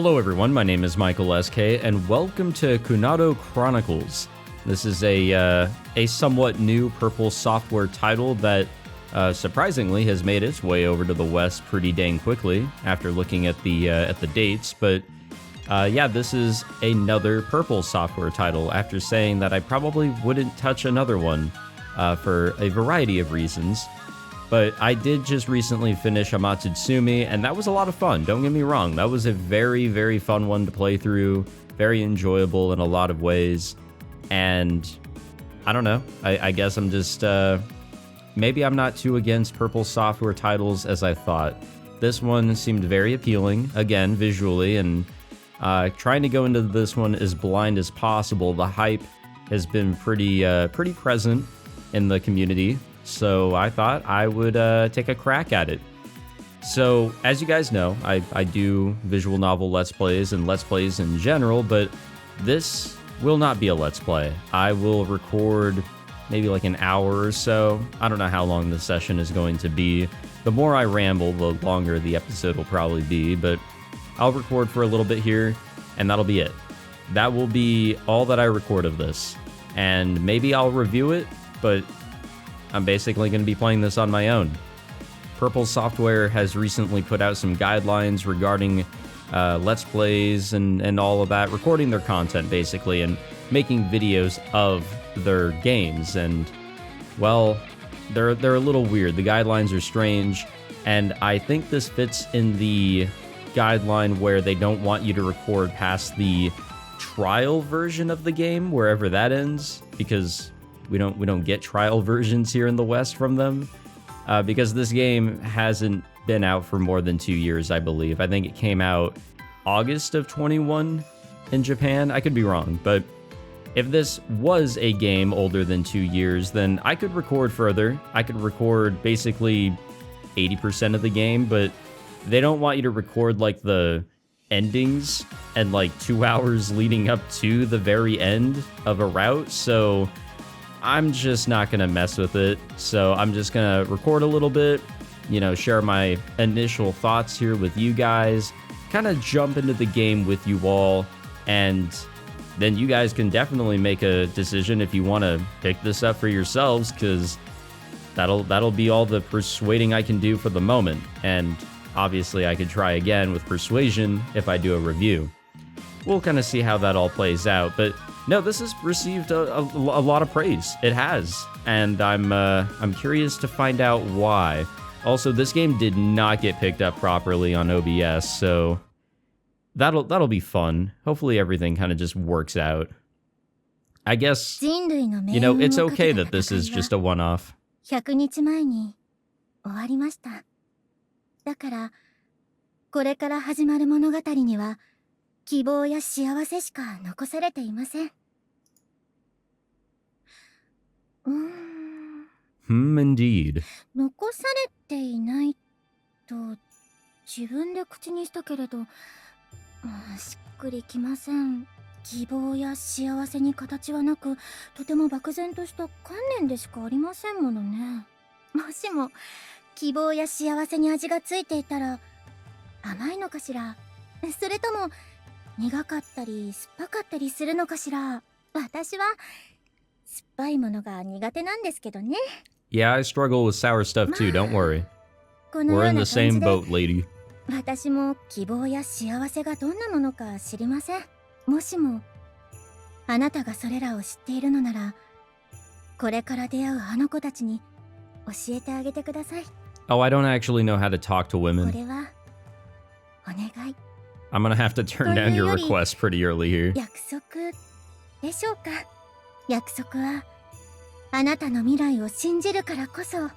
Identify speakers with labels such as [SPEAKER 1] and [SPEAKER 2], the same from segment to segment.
[SPEAKER 1] Hello everyone, my name is Michael SK, and welcome to Kunado Chronicles. This is a somewhat new Purple Software title that surprisingly has made its way over to the West pretty dang quickly after looking at the dates, but yeah, this is another Purple Software title after saying that I probably wouldn't touch another one for a variety of reasons. But I did just recently finish Natsuhime, and that was a lot of fun, don't get me wrong. That was a very, very fun one to play through, very enjoyable in a lot of ways, and I don't know, I guess I'm just, maybe I'm not too against Purple Software titles as I thought. This one seemed very appealing, again, visually, and trying to go into this one as blind as possible. The hype has been pretty present in the community. So I thought I would take a crack at it. So as you guys know, I do visual novel Let's Plays and Let's Plays in general, but this will not be a Let's Play. I will record maybe like an hour or so. I don't know how long the session is going to be. The more I ramble, the longer the episode will probably be, but I'll record for a little bit here, and that'll be it. That will be all that I record of this. And maybe I'll review it, but I'm basically going to be playing this on my own. Purple Software has recently put out some guidelines regarding Let's Plays and all of that, recording their content basically, and making videos of their games. And, well, they're a little weird. The guidelines are strange, and I think this fits in the guideline where they don't want you to record past the trial version of the game, wherever that ends, because we don't get trial versions here in the West from them, because this game hasn't been out for more than 2 years, I believe. I think it came out August of 21 in Japan. I could be wrong, but if this was a game older than 2 years, then I could record further. I could record basically 80% of the game, but they don't want you to record like the endings and like 2 hours leading up to the very end of a route, so I'm just not going to mess with it. So I'm just going to record a little bit, you know, share my initial thoughts here with you guys, kind of jump into the game with you all, and then you guys can definitely make a decision if you want to pick this up for yourselves, because that'll be all the persuading I can do for the moment. And obviously I could try again with persuasion if I do a review. We'll kind of see how that all plays out, but no, this has received a lot of praise. It has, and I'm curious to find out why. Also, this game did not get picked up properly on OBS, so that'll be fun. Hopefully everything kind of just works out. I guess, you know, it's okay that this is just a one-off.
[SPEAKER 2] 100日前に終わりました。だから、これから始まる物語には希望や幸せしか残されていません。
[SPEAKER 1] Indeed.
[SPEAKER 2] 残されていないと自分で口にしたけれど、しっくりきません。希望や幸せに形はなく、とても漠然とした観念でしかありませんものね。もしも希望や幸せに味がついていたら甘いのかしら、それとも苦かったり酸っぱかったりするのかしら。私は酸っぱいものが苦手なんですけどね。
[SPEAKER 1] Yeah, I struggle with sour stuff too, don't worry. We're in the same boat, lady.
[SPEAKER 2] 私も希望や幸せがどんなものか知りません。もしもあなたがそれらを知っているのなら、これから出会うあの子たちに教えてあげてください。
[SPEAKER 1] Oh, I don't actually know how to talk to women.
[SPEAKER 2] これはお願い。
[SPEAKER 1] I'm gonna have to turn down your request pretty early here.
[SPEAKER 2] 約束でしょうか。約束はあなたの未来を信じるからこそ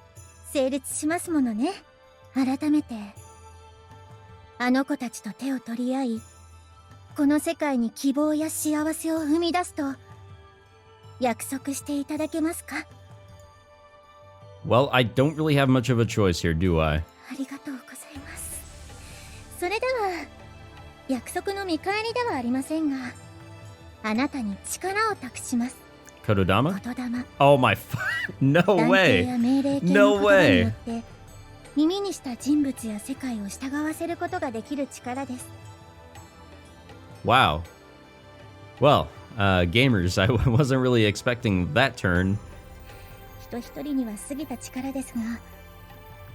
[SPEAKER 2] 成立しますものね。改めてあの子たちと手を取り合い、この世界に希望や幸せを生み出すと約束していただけますか。
[SPEAKER 1] Well, I don't really have much of a choice here, do I?
[SPEAKER 2] ありがとうございます。それでは約束の見返りではありませんが、あなたに力を託します。
[SPEAKER 1] Kododama?
[SPEAKER 2] 言霊。
[SPEAKER 1] Oh my no
[SPEAKER 2] 断定
[SPEAKER 1] way!
[SPEAKER 2] や命令系の
[SPEAKER 1] No
[SPEAKER 2] 言葉によ
[SPEAKER 1] way!
[SPEAKER 2] って耳にした人物や世界を従わせることができる力です。
[SPEAKER 1] Wow. Well, gamers, I wasn't really expecting that turn.
[SPEAKER 2] 人一人には過ぎた力ですが、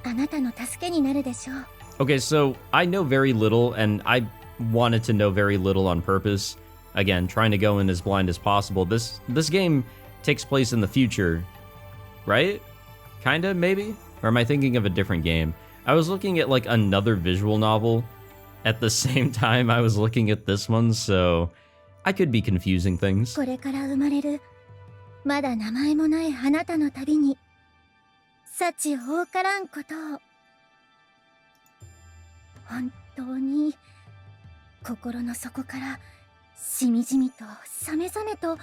[SPEAKER 2] あなたの助けになるでしょう。
[SPEAKER 1] Okay, so I know very little, and I wanted to know very little on purpose. Again, trying to go in as blind as possible. This game takes place in the future, right? Kinda, maybe? Or am I thinking of a different game? I was looking at like another visual novel at the same time I was looking at this one, so I could be confusing things.
[SPEAKER 2] これから生まれるまだ名前もないあなたの旅に幸多からんことを。本当に心の底からしみじみとさめざめと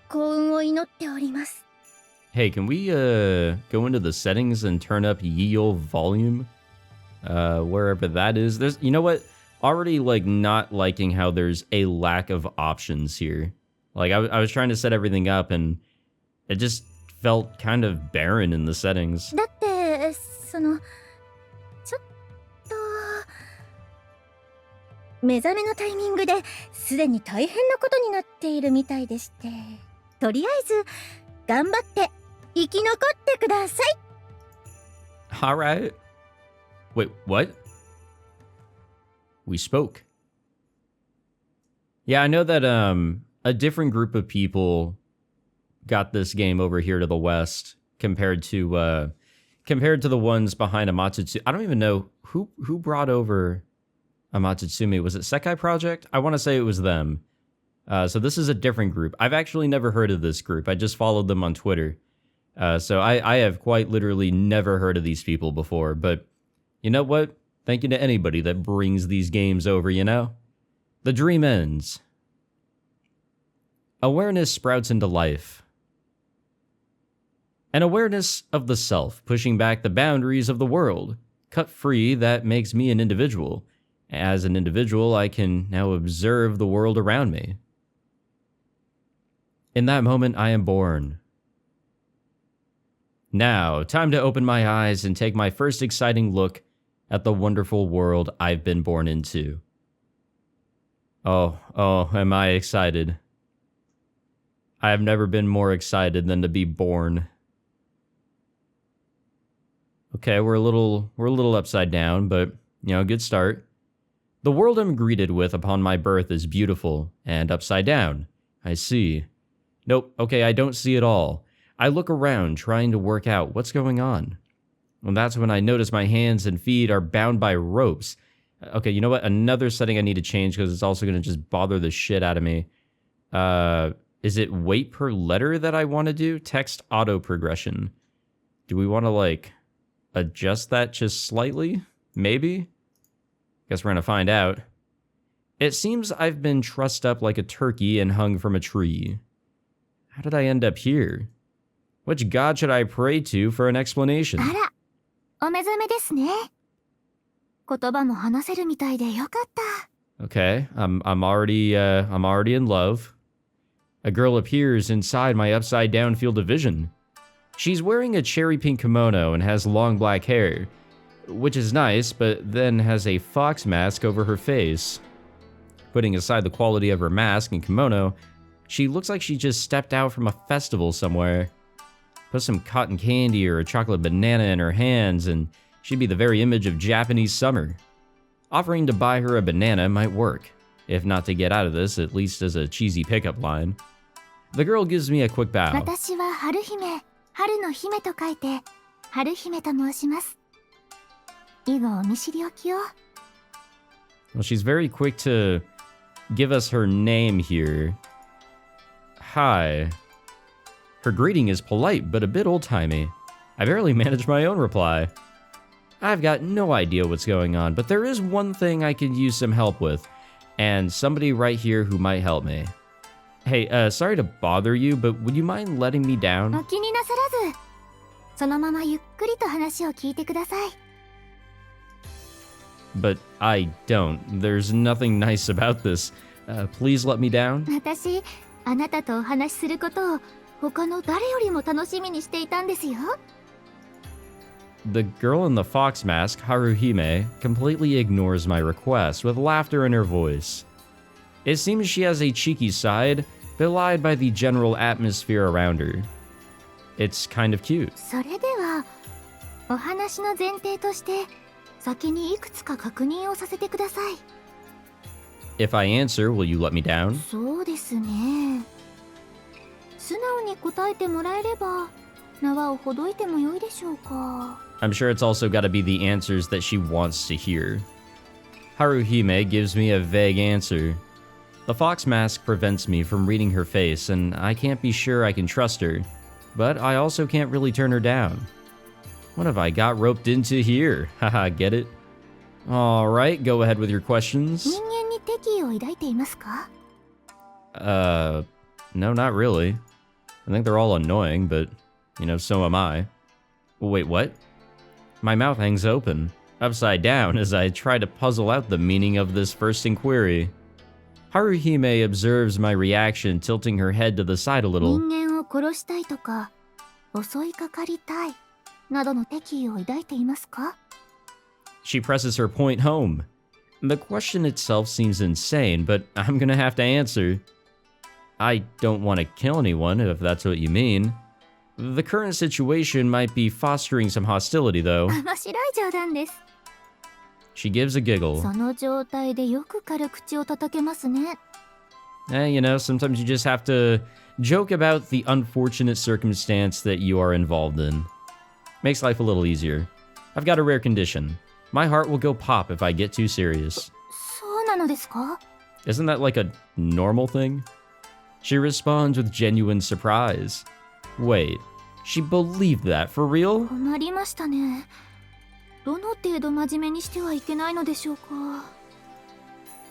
[SPEAKER 2] 幸運を祈っております。
[SPEAKER 1] Hey, can we go into the settings and turn up ye olde volume? Wherever that is. There's, you know what? Already like not liking how there's a lack of options here. Like I was trying to set everything up and it just felt kind of barren in the settings.
[SPEAKER 2] だってそのちょっと目覚めのタイミングですでに大変なことになっているみたいでして、とりあえず頑張って生き残ってください。
[SPEAKER 1] Alright. Wait, what? We spoke. Yeah, I know that a different group of people got this game over here to the west compared to the ones behind Amatsutsumi. I don't even know who brought over Amatsutsumi. Was it Sekai Project? I want to say it was them. So this is a different group. I've actually never heard of this group. I just followed them on Twitter. So I have quite literally never heard of these people before. But you know what? Thank you to anybody that brings these games over, you know? The dream ends. Awareness sprouts into life. An awareness of the self, pushing back the boundaries of the world. Cut free, that makes me an individual. As an individual, I can now observe the world around me. In that moment, I am born. Now, time to open my eyes and take my first exciting look at the wonderful world I've been born into. Oh, am I excited. I have never been more excited than to be born. Okay, we're a little upside down, but, you know, good start. The world I'm greeted with upon my birth is beautiful and upside down. I see. Nope, okay, I don't see it all. I look around, trying to work out what's going on. And that's when I notice my hands and feet are bound by ropes. Okay, you know what? Another setting I need to change because it's also going to just bother the shit out of me. Is it weight per letter that I want to do? Text auto progression. Do we want to, like, adjust that just slightly? Maybe? Guess we're going to find out. It seems I've been trussed up like a turkey and hung from a tree. How did I end up here? Which god should I pray to for an explanation?
[SPEAKER 2] あら、お目覚めですね。言葉も話せるみたいでよかった。
[SPEAKER 1] Okay, I'm already in love. A girl appears inside my upside down field of vision. She's wearing a cherry pink kimono and has long black hair, which is nice, but then has a fox mask over her face. Putting aside the quality of her mask and kimono, she looks like she just stepped out from a festival somewhere. Put some cotton candy or a chocolate banana in her hands and she'd be the very image of Japanese summer. Offering to buy her a banana might work. If not to get out of this, at least as a cheesy pickup line. The girl gives me a quick bow.
[SPEAKER 2] 私は春姫、春の姫と書いて、春姫と申します。以後お見知りおきを。
[SPEAKER 1] Well, she's very quick to give us her name here. Hi. Her greeting is polite, but a bit old-timey. I barely managed my own reply. I've got no idea what's going on, but there is one thing I could use some help with, and somebody right here who might help me. Hey, sorry to bother you, but would you mind letting me down?
[SPEAKER 2] お気になさらず、そのままゆっくりと話を聞いてください。
[SPEAKER 1] But I don't. There's nothing nice about this. Please let me down.
[SPEAKER 2] 私、あなたとお話しすることを他の誰よりも楽しみにしていたんですよ。
[SPEAKER 1] The girl in the fox mask, Haruhime, completely ignores my request with laughter in her voice. It seems she has a cheeky side, belied by the general atmosphere around her. It's kind of cute.
[SPEAKER 2] それではお話の前提として先にいくつか確認をさせてください。
[SPEAKER 1] If I answer, will you let me down?
[SPEAKER 2] そうですね。素直に答えてもらえれば縄をほどいてもよいでしょうか。
[SPEAKER 1] I'm sure it's also got to be the answers that she wants to hear. Haruhime gives me a vague answer. The fox mask prevents me from reading her face, and I can't be sure I can trust her, but I also can't really turn her down. What have I got roped into here? Haha, get it? Alright, go ahead with your questions.
[SPEAKER 2] 人間に敵意を抱いていますか？
[SPEAKER 1] No, not really. I think they're all annoying, but, you know, so am I. Wait, what? My mouth hangs open, upside down, as I try to puzzle out the meaning of this first inquiry. Haruhime observes my reaction, tilting her head to the side a little.
[SPEAKER 2] 人間を殺したいとか襲いかかりたいなどの敵意を抱いていますか？
[SPEAKER 1] She presses her point home. The question itself seems insane, but I'm gonna have to answer. I don't want to kill anyone, if that's what you mean. The current situation might be fostering some hostility, though.
[SPEAKER 2] 面白い冗談です。
[SPEAKER 1] She gives a giggle.
[SPEAKER 2] その状態でよく軽口を叩けますね。
[SPEAKER 1] You know, sometimes you just have to joke about the unfortunate circumstance that you are involved in. Makes life a little easier. I've got a rare condition. My heart will go pop if I get too serious.
[SPEAKER 2] そうなのですか？
[SPEAKER 1] Isn't that like a normal thing? She responds with genuine surprise. Wait, she believed that for real?
[SPEAKER 2] 困りましたね。どの程度真面目にしてはいけないのでしょうか。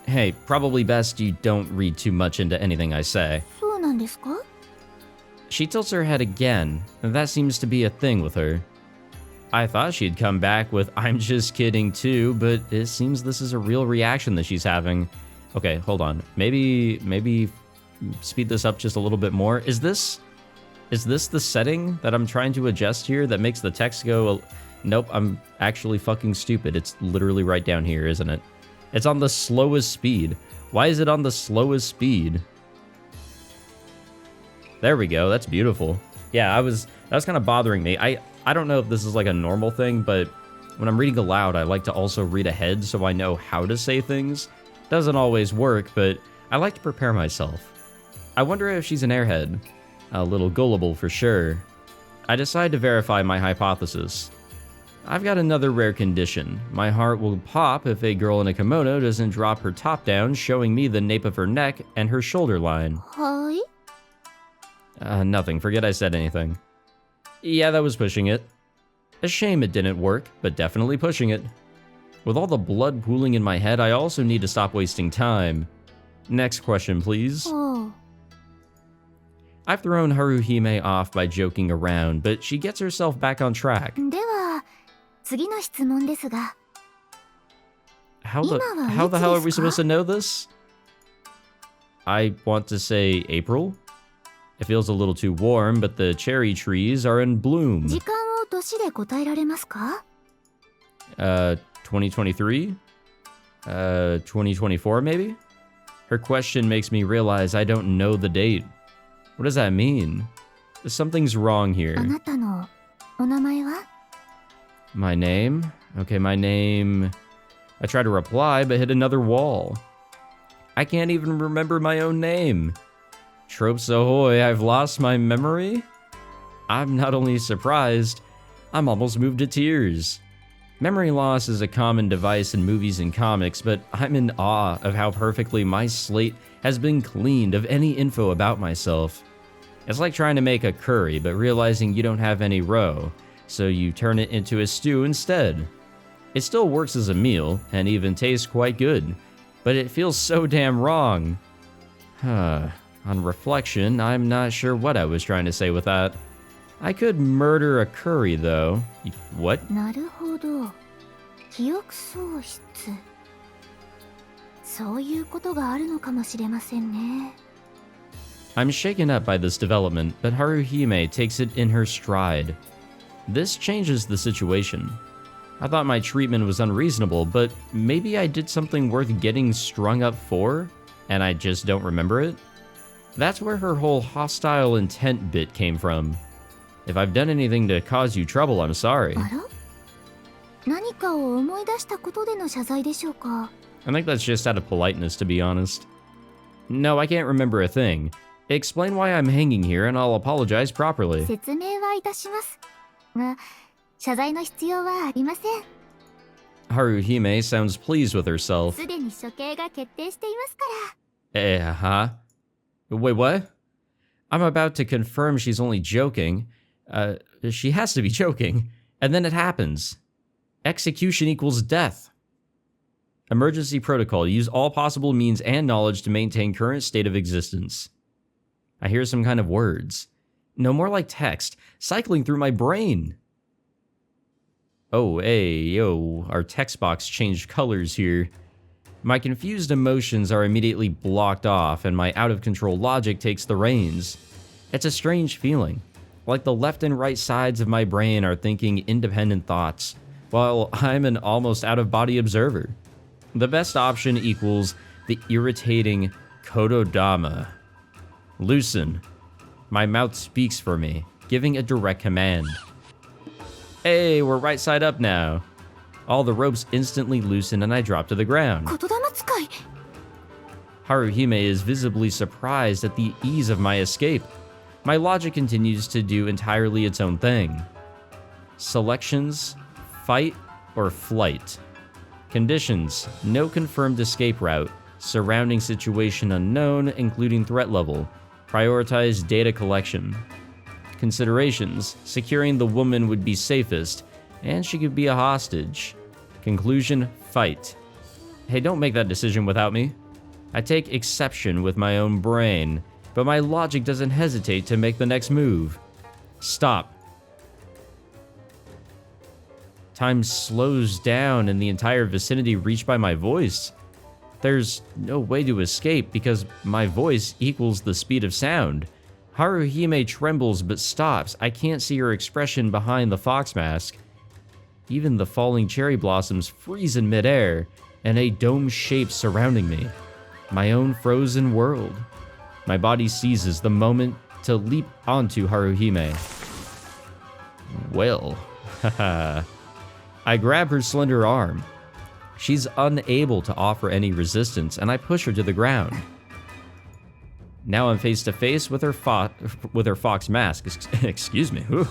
[SPEAKER 1] Hey, probably best you don't read too much into anything I say.
[SPEAKER 2] そうなんですか？
[SPEAKER 1] She tilts her head again, and that seems to be a thing with her. I thought she'd come back with I'm just kidding too, but it seems this is a real reaction that she's having. Okay, hold on. Maybe speed this up just a little bit more. Is this the setting that I'm trying to adjust here that makes the text go... Nope, I'm actually fucking stupid. It's literally right down here, isn't it? It's on the slowest speed. Why is it on the slowest speed? There we go. That's beautiful. Yeah, that was kind of bothering me. I don't know if this is like a normal thing, but when I'm reading aloud, I like to also read ahead so I know how to say things. Doesn't always work, but I like to prepare myself. I wonder if she's an airhead. A little gullible for sure. I decide to verify my hypothesis. I've got another rare condition. My heart will pop if a girl in a kimono doesn't drop her top down, showing me the nape of her neck and her shoulder line.
[SPEAKER 2] はい。
[SPEAKER 1] Nothing. Forget I said anything. Yeah, that was pushing it. A shame it didn't work, but definitely pushing it. With all the blood pooling in my head, I also need to stop wasting time. Next question, please.
[SPEAKER 2] おう。
[SPEAKER 1] I've thrown Haruhime off by joking around, but she gets herself back on track.
[SPEAKER 2] では次の質問ですが。
[SPEAKER 1] How the hell are we supposed to know this? I want to say April. It feels a little too warm, but the cherry trees are in bloom.
[SPEAKER 2] 時間を年で答えられますか？
[SPEAKER 1] 2023? 2024 maybe? Her question makes me realize I don't know the date. What does that mean? Something's wrong
[SPEAKER 2] あ
[SPEAKER 1] here.
[SPEAKER 2] なたのお名前は？
[SPEAKER 1] My name? Okay, my name... I try to reply, but hit another wall. I can't even remember my own name. Tropes ahoy, I've lost my memory? I'm not only surprised, I'm almost moved to tears. Memory loss is a common device in movies and comics, but I'm in awe of how perfectly my slate has been cleaned of any info about myself. It's like trying to make a curry, but realizing you don't have any roe, so you turn it into a stew instead. It still works as a meal, and even tastes quite good, but it feels so damn wrong. On reflection, I'm not sure what I was trying to say with that. I could murder a curry, though. What?
[SPEAKER 2] なるほど。記憶喪失。そういうことがあるのかもしれませんね。
[SPEAKER 1] I'm shaken up by this development, but Haruhime takes it in her stride. This changes the situation. I thought my treatment was unreasonable, but maybe I did something worth getting strung up for? and I just don't remember it? That's where her whole hostile intent bit came from. If I've done anything to cause you trouble, I'm sorry.
[SPEAKER 2] あら？何かを思い出したことでの謝罪でしょうか？
[SPEAKER 1] I think that's just out of politeness, to be honest. No, I can't remember a thing. Explain why I'm hanging here and I'll apologize properly.
[SPEAKER 2] 説明はいたしますが、謝罪の必要はありません。
[SPEAKER 1] Haruhime sounds pleased with herself.
[SPEAKER 2] すでに処刑が決定していますから。
[SPEAKER 1] Wait, what? I'm about to confirm she's only joking. She has to be joking. And then it happens. Execution equals death. Emergency protocol. Use all possible means and knowledge to maintain current state of existence. I hear some kind of words. No, more like text. Cycling through my brain. Oh, hey, yo. Our text box changed colors here. My confused emotions are immediately blocked off, and my out-of-control logic takes the reins. It's a strange feeling. Like the left and right sides of my brain are thinking independent thoughts, while I'm an almost out-of-body observer. The best option equals the irritating Kododama. Loosen. My mouth speaks for me, giving a direct command. Hey, we're right side up now. All the ropes instantly loosen and I drop to the ground.
[SPEAKER 2] 言霊使い。
[SPEAKER 1] Haruhime is visibly surprised at the ease of my escape. My logic continues to do entirely its own thing. Selections, fight, or flight. Conditions, no confirmed escape route. Surrounding situation unknown, including threat level. Prioritize data collection. Considerations, securing the woman would be safest, and she could be a hostage. Conclusion, fight. Hey, don't make that decision without me. I take exception with my own brain, but my logic doesn't hesitate to make the next move. Stop. Time slows down in the entire vicinity reached by my voice. There's no way to escape because my voice equals the speed of sound. Haruhime trembles but stops. I can't see her expression behind the fox mask. Even the falling cherry blossoms freeze in midair, and a dome shape surrounding me. My own frozen world. My body seizes the moment to leap onto Haruhime. Well, haha. I grab her slender arm. She's unable to offer any resistance, and I push her to the ground. Now I'm face to face with her fox mask. Excuse me. Whew.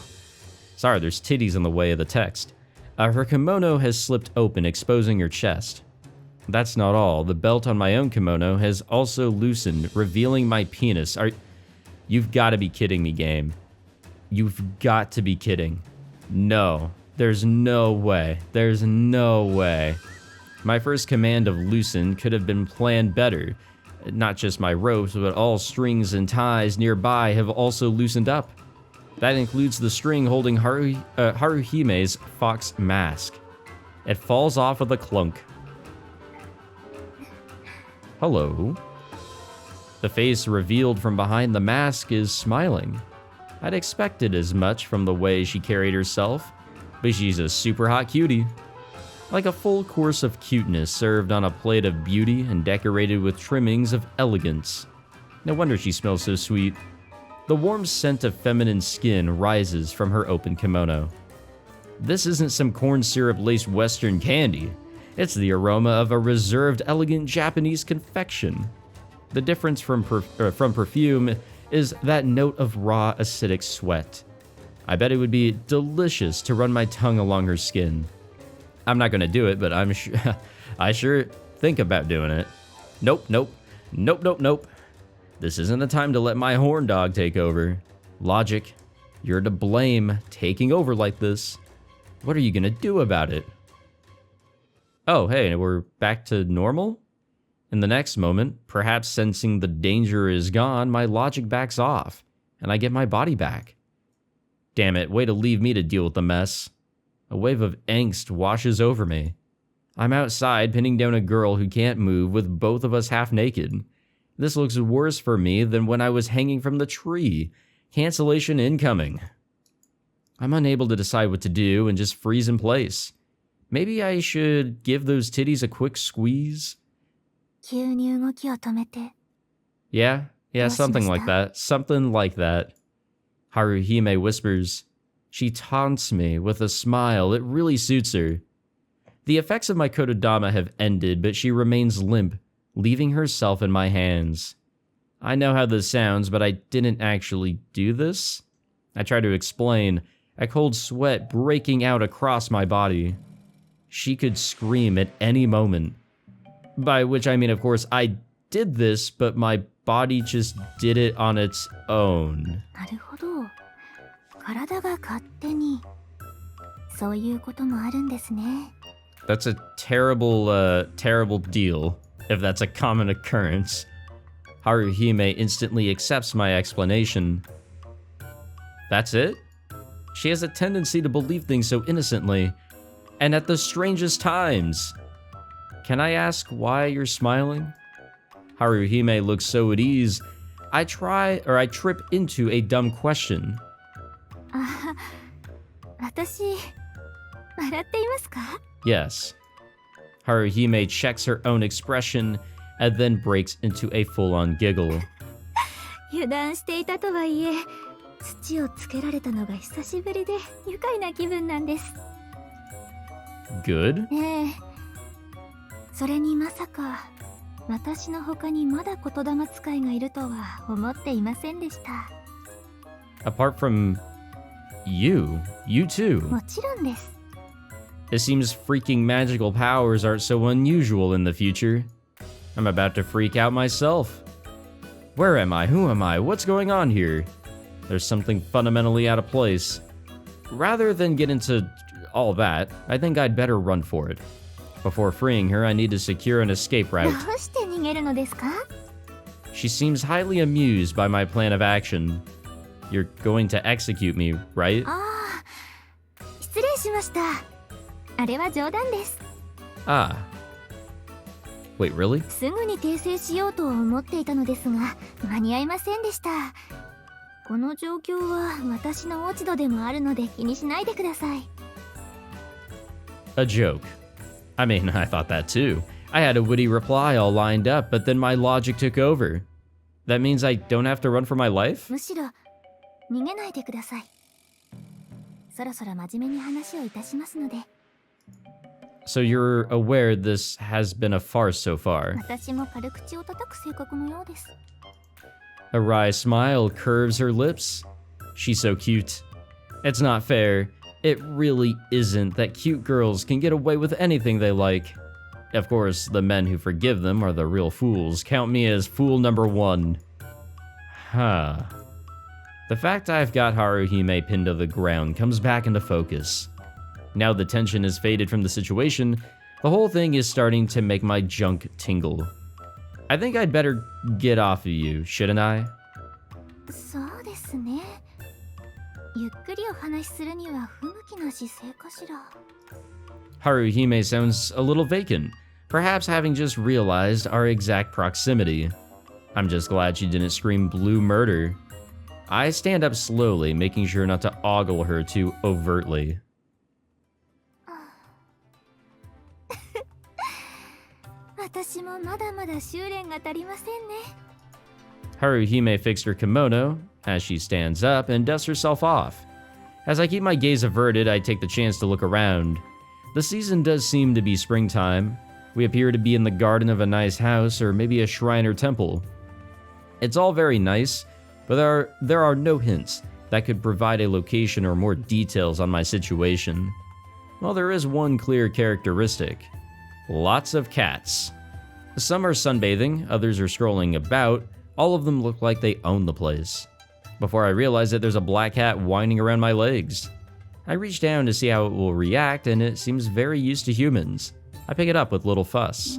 [SPEAKER 1] Sorry, there's titties in the way of the text. Her kimono has slipped open, exposing her chest. That's not all. The belt on my own kimono has also loosened, revealing my penis. You've got to be kidding me, game. You've got to be kidding. No. There's no way. There's no way. My first command of loosen could have been planned better. Not just my ropes, but all strings and ties nearby have also loosened up. That includes the string holding Haruhime's fox mask. It falls off with a clunk. Hello. The face revealed from behind the mask is smiling. I'd expected as much from the way she carried herself, but she's a super hot cutie. Like a full course of cuteness served on a plate of beauty and decorated with trimmings of elegance. No wonder she smells so sweet. The warm scent of feminine skin rises from her open kimono. This isn't some corn syrup-laced Western candy. It's the aroma of a reserved, elegant Japanese confection. The difference from perfume is that note of raw, acidic sweat. I bet it would be delicious to run my tongue along her skin. I'm not gonna do it, but I sure think about doing it. Nope. This isn't the time to let my horn dog take over. Logic, you're to blame taking over like this. What are you gonna do about it? Oh, hey, we're back to normal? In the next moment, perhaps sensing the danger is gone, my logic backs off, and I get my body back. Damn it, way to leave me to deal with the mess. A wave of angst washes over me. I'm outside pinning down a girl who can't move with both of us half naked. This looks worse for me than when I was hanging from the tree. Cancellation incoming. I'm unable to decide what to do and just freeze in place. Maybe I should give those titties a quick squeeze?
[SPEAKER 2] 急に動きを止めて。
[SPEAKER 1] Yeah, something like that. Something like that. Haruhime whispers. She taunts me with a smile. It really suits her. The effects of my kotodama have ended, but she remains limp, leaving herself in my hands. I know how this sounds, but I didn't actually do this. I try to explain, a cold sweat breaking out across my body. She could scream at any moment. By which I mean, of course, I did this, but my body just did it on its own.
[SPEAKER 2] なるほど。体が勝手に。そういうこともあるんですね。
[SPEAKER 1] That's a terrible, terrible deal, if that's a common occurrence. Haruhime instantly accepts my explanation. That's it? She has a tendency to believe things so innocently, and at the strangest times. Can I ask why you're smiling? Haruhime looks so at ease. I trip into a dumb question.
[SPEAKER 2] あ、私、笑っていますか?
[SPEAKER 1] Yes. Haruhime checks her own expression and then breaks into a full-on giggle.
[SPEAKER 2] 油断していたとはいえ、土をつけられたのが久しぶりで愉快な気分なんです。
[SPEAKER 1] Good?
[SPEAKER 2] ええ。それにまさか、私の他にまだ言霊使いがいるとは思っていませんでした。
[SPEAKER 1] Apart from you too.
[SPEAKER 2] もちろんです。
[SPEAKER 1] It seems freaking magical powers aren't so unusual in the future. I'm about to freak out myself. Where am I? Who am I? What's going on here? There's something fundamentally out of place. Rather than get into all that, I think I'd better run for it. Before freeing her, I need to secure an escape route.
[SPEAKER 2] どうして逃げるのですか?
[SPEAKER 1] She seems highly amused by my plan of action. You're going to execute me, right?
[SPEAKER 2] ああ、失礼しました。あれは冗談です。
[SPEAKER 1] Ah. Wait, really?
[SPEAKER 2] すぐに訂正しようと思っていたのですが、間に合いませんでした。この状況は私の落ち度でもあるので気にしないでください。
[SPEAKER 1] A joke. I mean, I thought that too. I had a witty reply all lined up, but then my logic took over. That means I don't have to run for my life?
[SPEAKER 2] むしろ逃げないでください。そろそろ真面目に話をいたしますので。
[SPEAKER 1] So you're aware this has been a farce so far?
[SPEAKER 2] 私も軽口を叩く性格のようです。
[SPEAKER 1] A wry smile curves her lips. She's so cute. It's not fair. It really isn't that cute girls can get away with anything they like. Of course, the men who forgive them are the real fools. Count me as fool number one. Huh. The fact I've got Haruhime pinned to the ground comes back into focus. Now the tension has faded from the situation, the whole thing is starting to make my junk tingle. I think I'd better get off of you, shouldn't I?
[SPEAKER 2] そうですね。ゆっくりお話しするには不向きな姿勢かしら。
[SPEAKER 1] Haruhime sounds a little vacant, perhaps having just realized our exact proximity. I'm just glad she didn't scream blue murder. I stand up slowly, making sure not to ogle her too overtly.
[SPEAKER 2] 私もまだまだ修練が足りませんね。
[SPEAKER 1] Haruhime fixed her kimono as she stands up and dusts herself off. As I keep my gaze averted, I take the chance to look around. The season does seem to be springtime. We appear to be in the garden of a nice house or maybe a shrine or temple. It's all very nice, but there are no hints that could provide a location or more details on my situation. Well, there is one clear characteristic. Lots of cats. Some are sunbathing, others are scrolling about. All of them look like they own the place. Before I realize it, there's a black cat whining around my legs. I reach down to see how it will react, and it seems very used to humans. I pick it up with little fuss.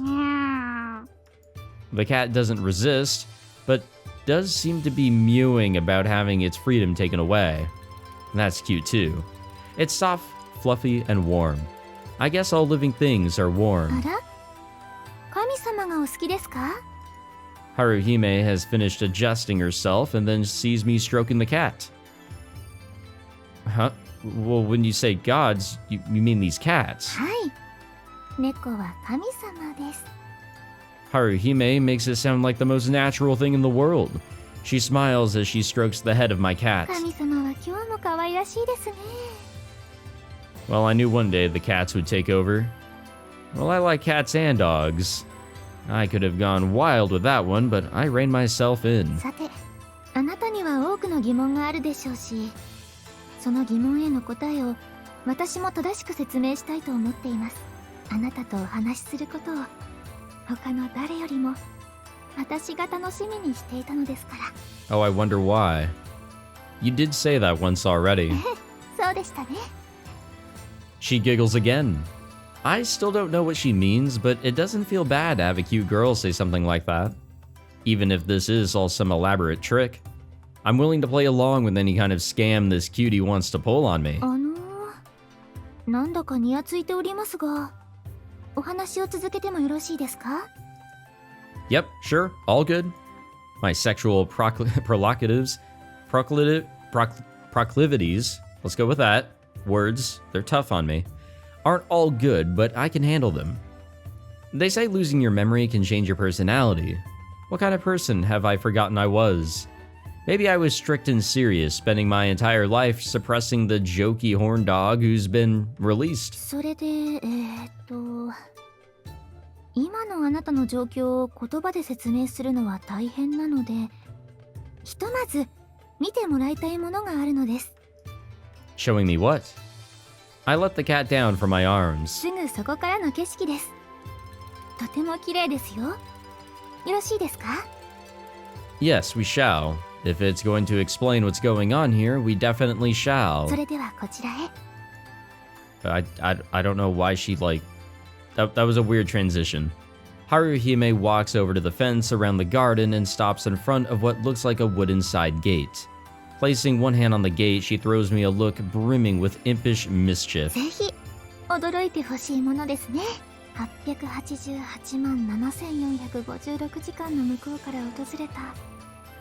[SPEAKER 1] The cat doesn't resist, but does seem to be mewing about having its freedom taken away. That's cute too. It's soft, fluffy, and warm. I guess all living things are warm.
[SPEAKER 2] あら？神様がお好きですか?
[SPEAKER 1] Haruhime has finished adjusting herself and then sees me stroking the cat. Huh? Well, when you say gods, you mean these cats.
[SPEAKER 2] はい。猫は神様です。
[SPEAKER 1] Haruhime makes it sound like the most natural thing in the world. She smiles as she strokes the head of my cat.
[SPEAKER 2] 神様は今日も可愛らしいですね。
[SPEAKER 1] Well, I knew one day the cats would take over. Well, I like cats and dogs. I could have gone wild with that one, but I reined myself in.
[SPEAKER 2] さて、あなたには多くの疑問があるでしょうし、その疑問への答えを私も正しく説明したいと思っています。あなたとお話しすることを他の誰よりも私が楽しみにしていたのですから。
[SPEAKER 1] Oh, I wonder why. You did say that once already.
[SPEAKER 2] そうでしたね。
[SPEAKER 1] She giggles again. I still don't know what she means, but it doesn't feel bad to have a cute girl say something like that. Even if this is all some elaborate trick, I'm willing to play along with any kind of scam this cutie wants to pull on me.
[SPEAKER 2] なんだかにやついておりますが、お話を続けてもよろしいですか?
[SPEAKER 1] Yep, sure, all good. My sexual proclivities, let's go with that. Words, they're tough on me. Aren't all good, but I can handle them. They say losing your memory can change your personality. What kind of person have I forgotten I was? Maybe I was strict and serious, spending my entire life suppressing the jokey horn dog who's been released.
[SPEAKER 2] それで、今のあなたの状況を言葉で説明するのは大変なので、ひとまず見てもらいたいものがあるのです。
[SPEAKER 1] Showing me what? I let the cat down from my arms.
[SPEAKER 2] すぐそこからの景色です。とても綺麗ですよ。よろしいですか?
[SPEAKER 1] Yes, we shall. If it's going to explain what's going on here, we definitely shall.
[SPEAKER 2] それではこちらへ。
[SPEAKER 1] I don't know why she that was a weird transition. Haruhime walks over to the fence around the garden and stops in front of what looks like a wooden side gate. Placing one hand on the gate, she throws me a look brimming with impish mischief.
[SPEAKER 2] ぜひ驚いてほしいものですね。888万7456時間の向こうから訪れた。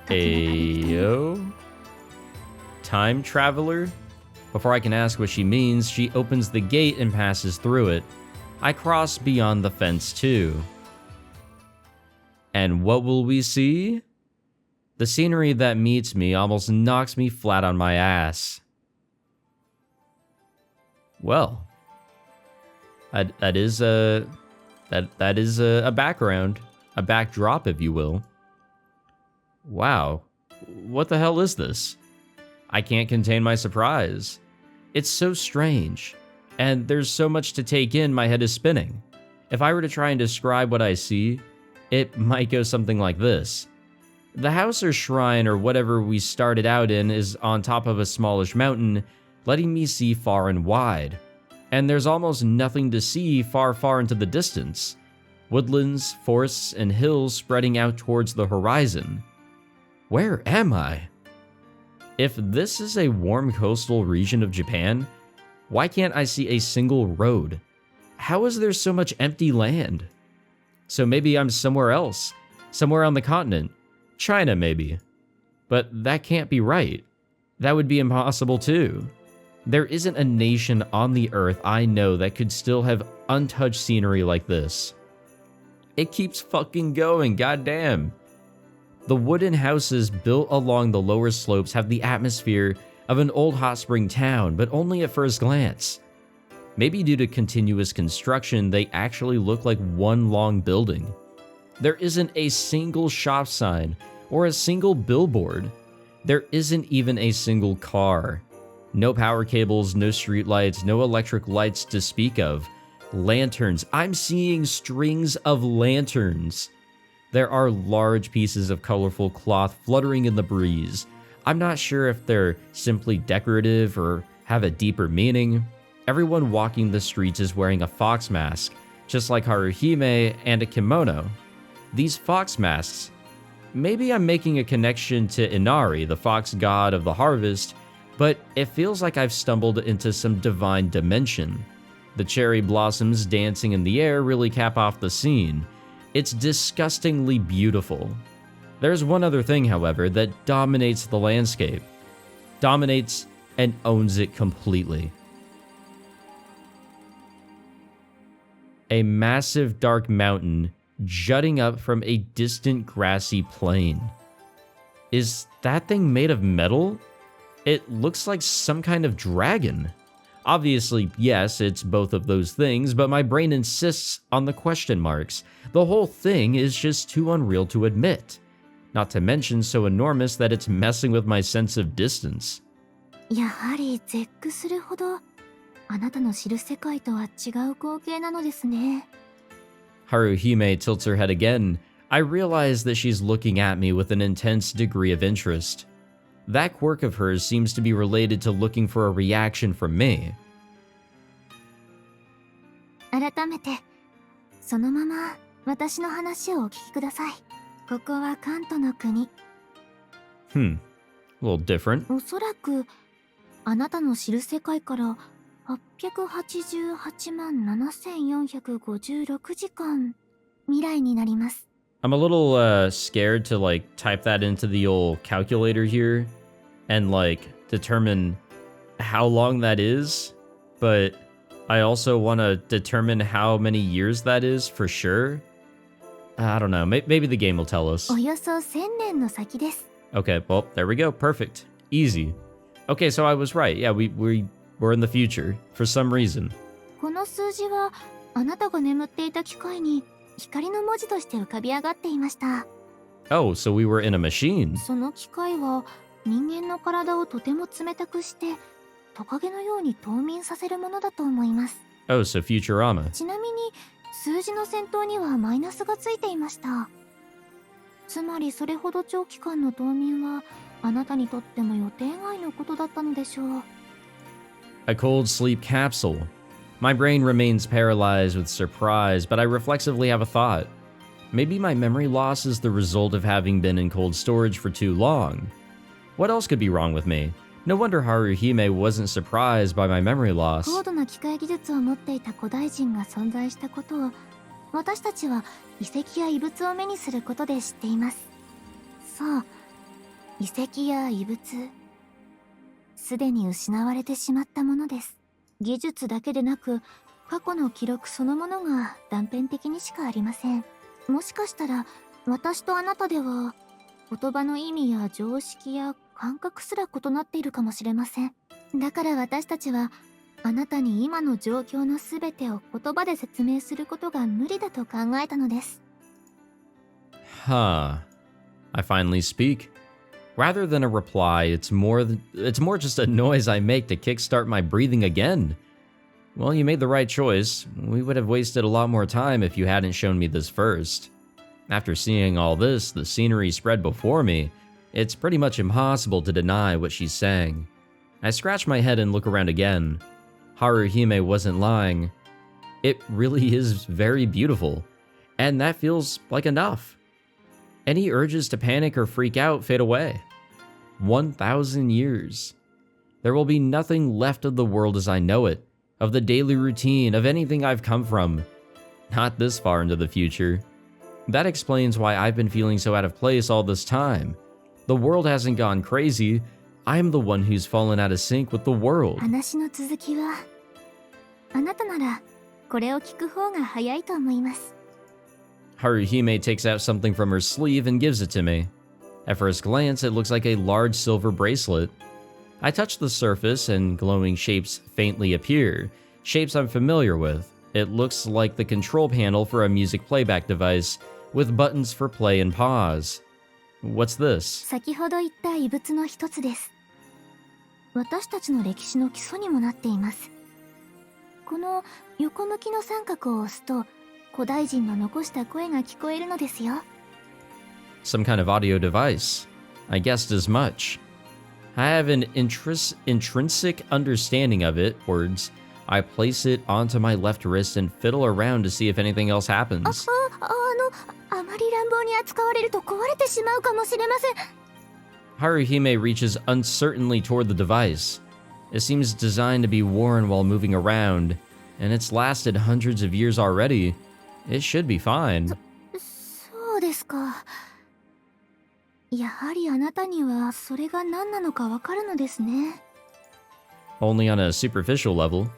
[SPEAKER 1] Ayo? Time traveler? Before I can ask what she means, she opens the gate and passes through it. I cross beyond the fence too. And what will we see? The scenery that meets me almost knocks me flat on my ass. Well, that is a background, a backdrop, if you will. Wow, what the hell is this? I can't contain my surprise. It's so strange, and there's so much to take in, my head is spinning. If I were to try and describe what I see, it might go something like this. The house or shrine or whatever we started out in is on top of a smallish mountain, letting me see far and wide. And there's almost nothing to see far, far into the distance. Woodlands, forests, and hills spreading out towards the horizon. Where am I? If this is a warm coastal region of Japan, why can't I see a single road? How is there so much empty land? So maybe I'm somewhere else, somewhere on the continent. China, maybe. But that can't be right. That would be impossible too. There isn't a nation on the earth I know that could still have untouched scenery like this. It keeps fucking going, goddamn. The wooden houses built along the lower slopes have the atmosphere of an old hot spring town, but only at first glance. Maybe due to continuous construction, they actually look like one long building. There isn't a single shop sign or a single billboard. There isn't even a single car. No power cables, no streetlights, no electric lights to speak of. Lanterns. I'm seeing strings of lanterns. There are large pieces of colorful cloth fluttering in the breeze. I'm not sure if they're simply decorative or have a deeper meaning. Everyone walking the streets is wearing a fox mask, just like Haruhime, and a kimono. These fox masks. Maybe I'm making a connection to Inari, the fox god of the harvest, but it feels like I've stumbled into some divine dimension. The cherry blossoms dancing in the air really cap off the scene. It's disgustingly beautiful. There's one other thing, however, that dominates the landscape. Dominates and owns it completely. A massive dark mountain jutting up from a distant grassy plain. Is that thing made of metal? It looks like some kind of dragon. Obviously, yes, it's both of those things, but my brain insists on the question marks. The whole thing is just too unreal to admit. Not to mention so enormous that it's messing with my sense of distance.
[SPEAKER 2] やはり絶句するほどあなたの知る世界とは違う光景なのですね。
[SPEAKER 1] Haruhime tilts her head again. I realize that she's looking at me with an intense degree of interest. That quirk of hers seems to be related to looking for a reaction from me.
[SPEAKER 2] 改めてそのまま私の話をお聞きください。ここはカントの国。
[SPEAKER 1] A little different.
[SPEAKER 2] おそらくあなたの知る世界から888万7456時間未来になります。
[SPEAKER 1] I'm a little scared to like type that into the old calculator here and like determine how long that is, but I also want to determine how many years that is for sure. I don't know. Maybe the game will tell us.
[SPEAKER 2] およそ1000年の先です。
[SPEAKER 1] Okay, well, there we go. Perfect. Easy. Okay, so I was right. Yeah, we're in the future for some reason.
[SPEAKER 2] この数字はあなたが眠っていた機械に光の文字として浮かび上がっていました。
[SPEAKER 1] Oh, so we were in a machine.
[SPEAKER 2] その機械は人間の体をとても冷たくしてトカゲのように冬眠させるものだと思います。
[SPEAKER 1] Oh, so Futurama.
[SPEAKER 2] ちなみに数字の先頭にはマイナスがついていました。つまりそれほど長期間の冬眠はあなたにとっても予定外のことだったのでしょう。
[SPEAKER 1] A cold sleep capsule. My brain remains paralyzed with surprise, but I reflexively have a thought. Maybe my memory loss is the result of having been in cold storage for too long. What else could be wrong with me? No wonder Haruhime wasn't surprised by my memory loss.
[SPEAKER 2] 高度な機械技術を持っていた古代人が存在したことを私たちは遺跡や遺物を目にすることで知っています。そう、遺跡や遺物、すでに失われてしまったものです。技術だけでなく過去の記録そのものが断片的にしかありません。もしかしたら私とあなたでは言葉の意味や常識や感覚すら異なっているかもしれません。だから私たちはあなたに今の状況のすべてを言葉で説明することが無理だと考えたのです。
[SPEAKER 1] Huh. I finally speak. Rather than a reply, it's more just a noise I make to kickstart my breathing again. Well, you made the right choice. We would have wasted a lot more time if you hadn't shown me this first. After seeing all this, the scenery spread before me, it's pretty much impossible to deny what she's saying. I scratch my head and look around again. Haruhime wasn't lying. It really is very beautiful, and that feels like enough. Any urges to panic or freak out fade away. 1,000 years. There will be nothing left of the world as I know it, of the daily routine, of anything I've come from. Not this far into the future. That explains why I've been feeling so out of place all this time. The world hasn't gone crazy. I'm the one who's fallen out of sync with the world.
[SPEAKER 2] 話の続きはあなたならこれを聞く方が早いと思います。
[SPEAKER 1] Haruhime takes out something from her sleeve and gives it to me. At first glance, it looks like a large silver bracelet. I touch the surface and glowing shapes faintly appear, shapes I'm familiar with. It looks like the control panel for a music playback device, with buttons for play and pause. What's this?
[SPEAKER 2] 先ほど言った遺物の一つです。私たちの歴史の基礎にもなっています。この横向きの三角を押すと古代人の残した声が聞こえるのですよ。
[SPEAKER 1] Some kind of audio device. I guessed as much. I have an intrinsic understanding of it, words. I place it onto my left wrist and fiddle around to see if anything else happens.
[SPEAKER 2] あまり乱暴に扱われると壊れてしまうかもしれません。
[SPEAKER 1] Haruhime reaches uncertainly toward the device. It seems designed to be worn while moving around, and it's lasted hundreds of years already. It should be fine.
[SPEAKER 2] そうですか。やはりあなたにはそれが何なのかわかるのですね。
[SPEAKER 1] Only on a superficial level.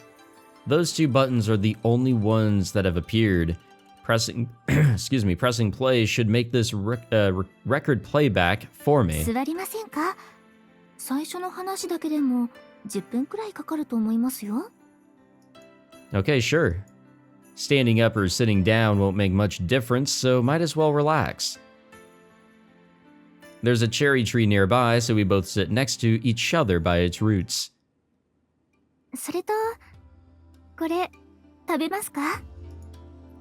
[SPEAKER 1] Those two buttons are the only ones that have appeared. Pressing, excuse me, pressing play should make this record playback for me.
[SPEAKER 2] 座りませんか？最初の話だけでも10分くらいかかると思いますよ。
[SPEAKER 1] Okay, sure. Standing up or sitting down won't make much difference, so might as well relax. There's a cherry tree nearby, so we both sit next to each other by its roots.
[SPEAKER 2] それと、これ食べますか？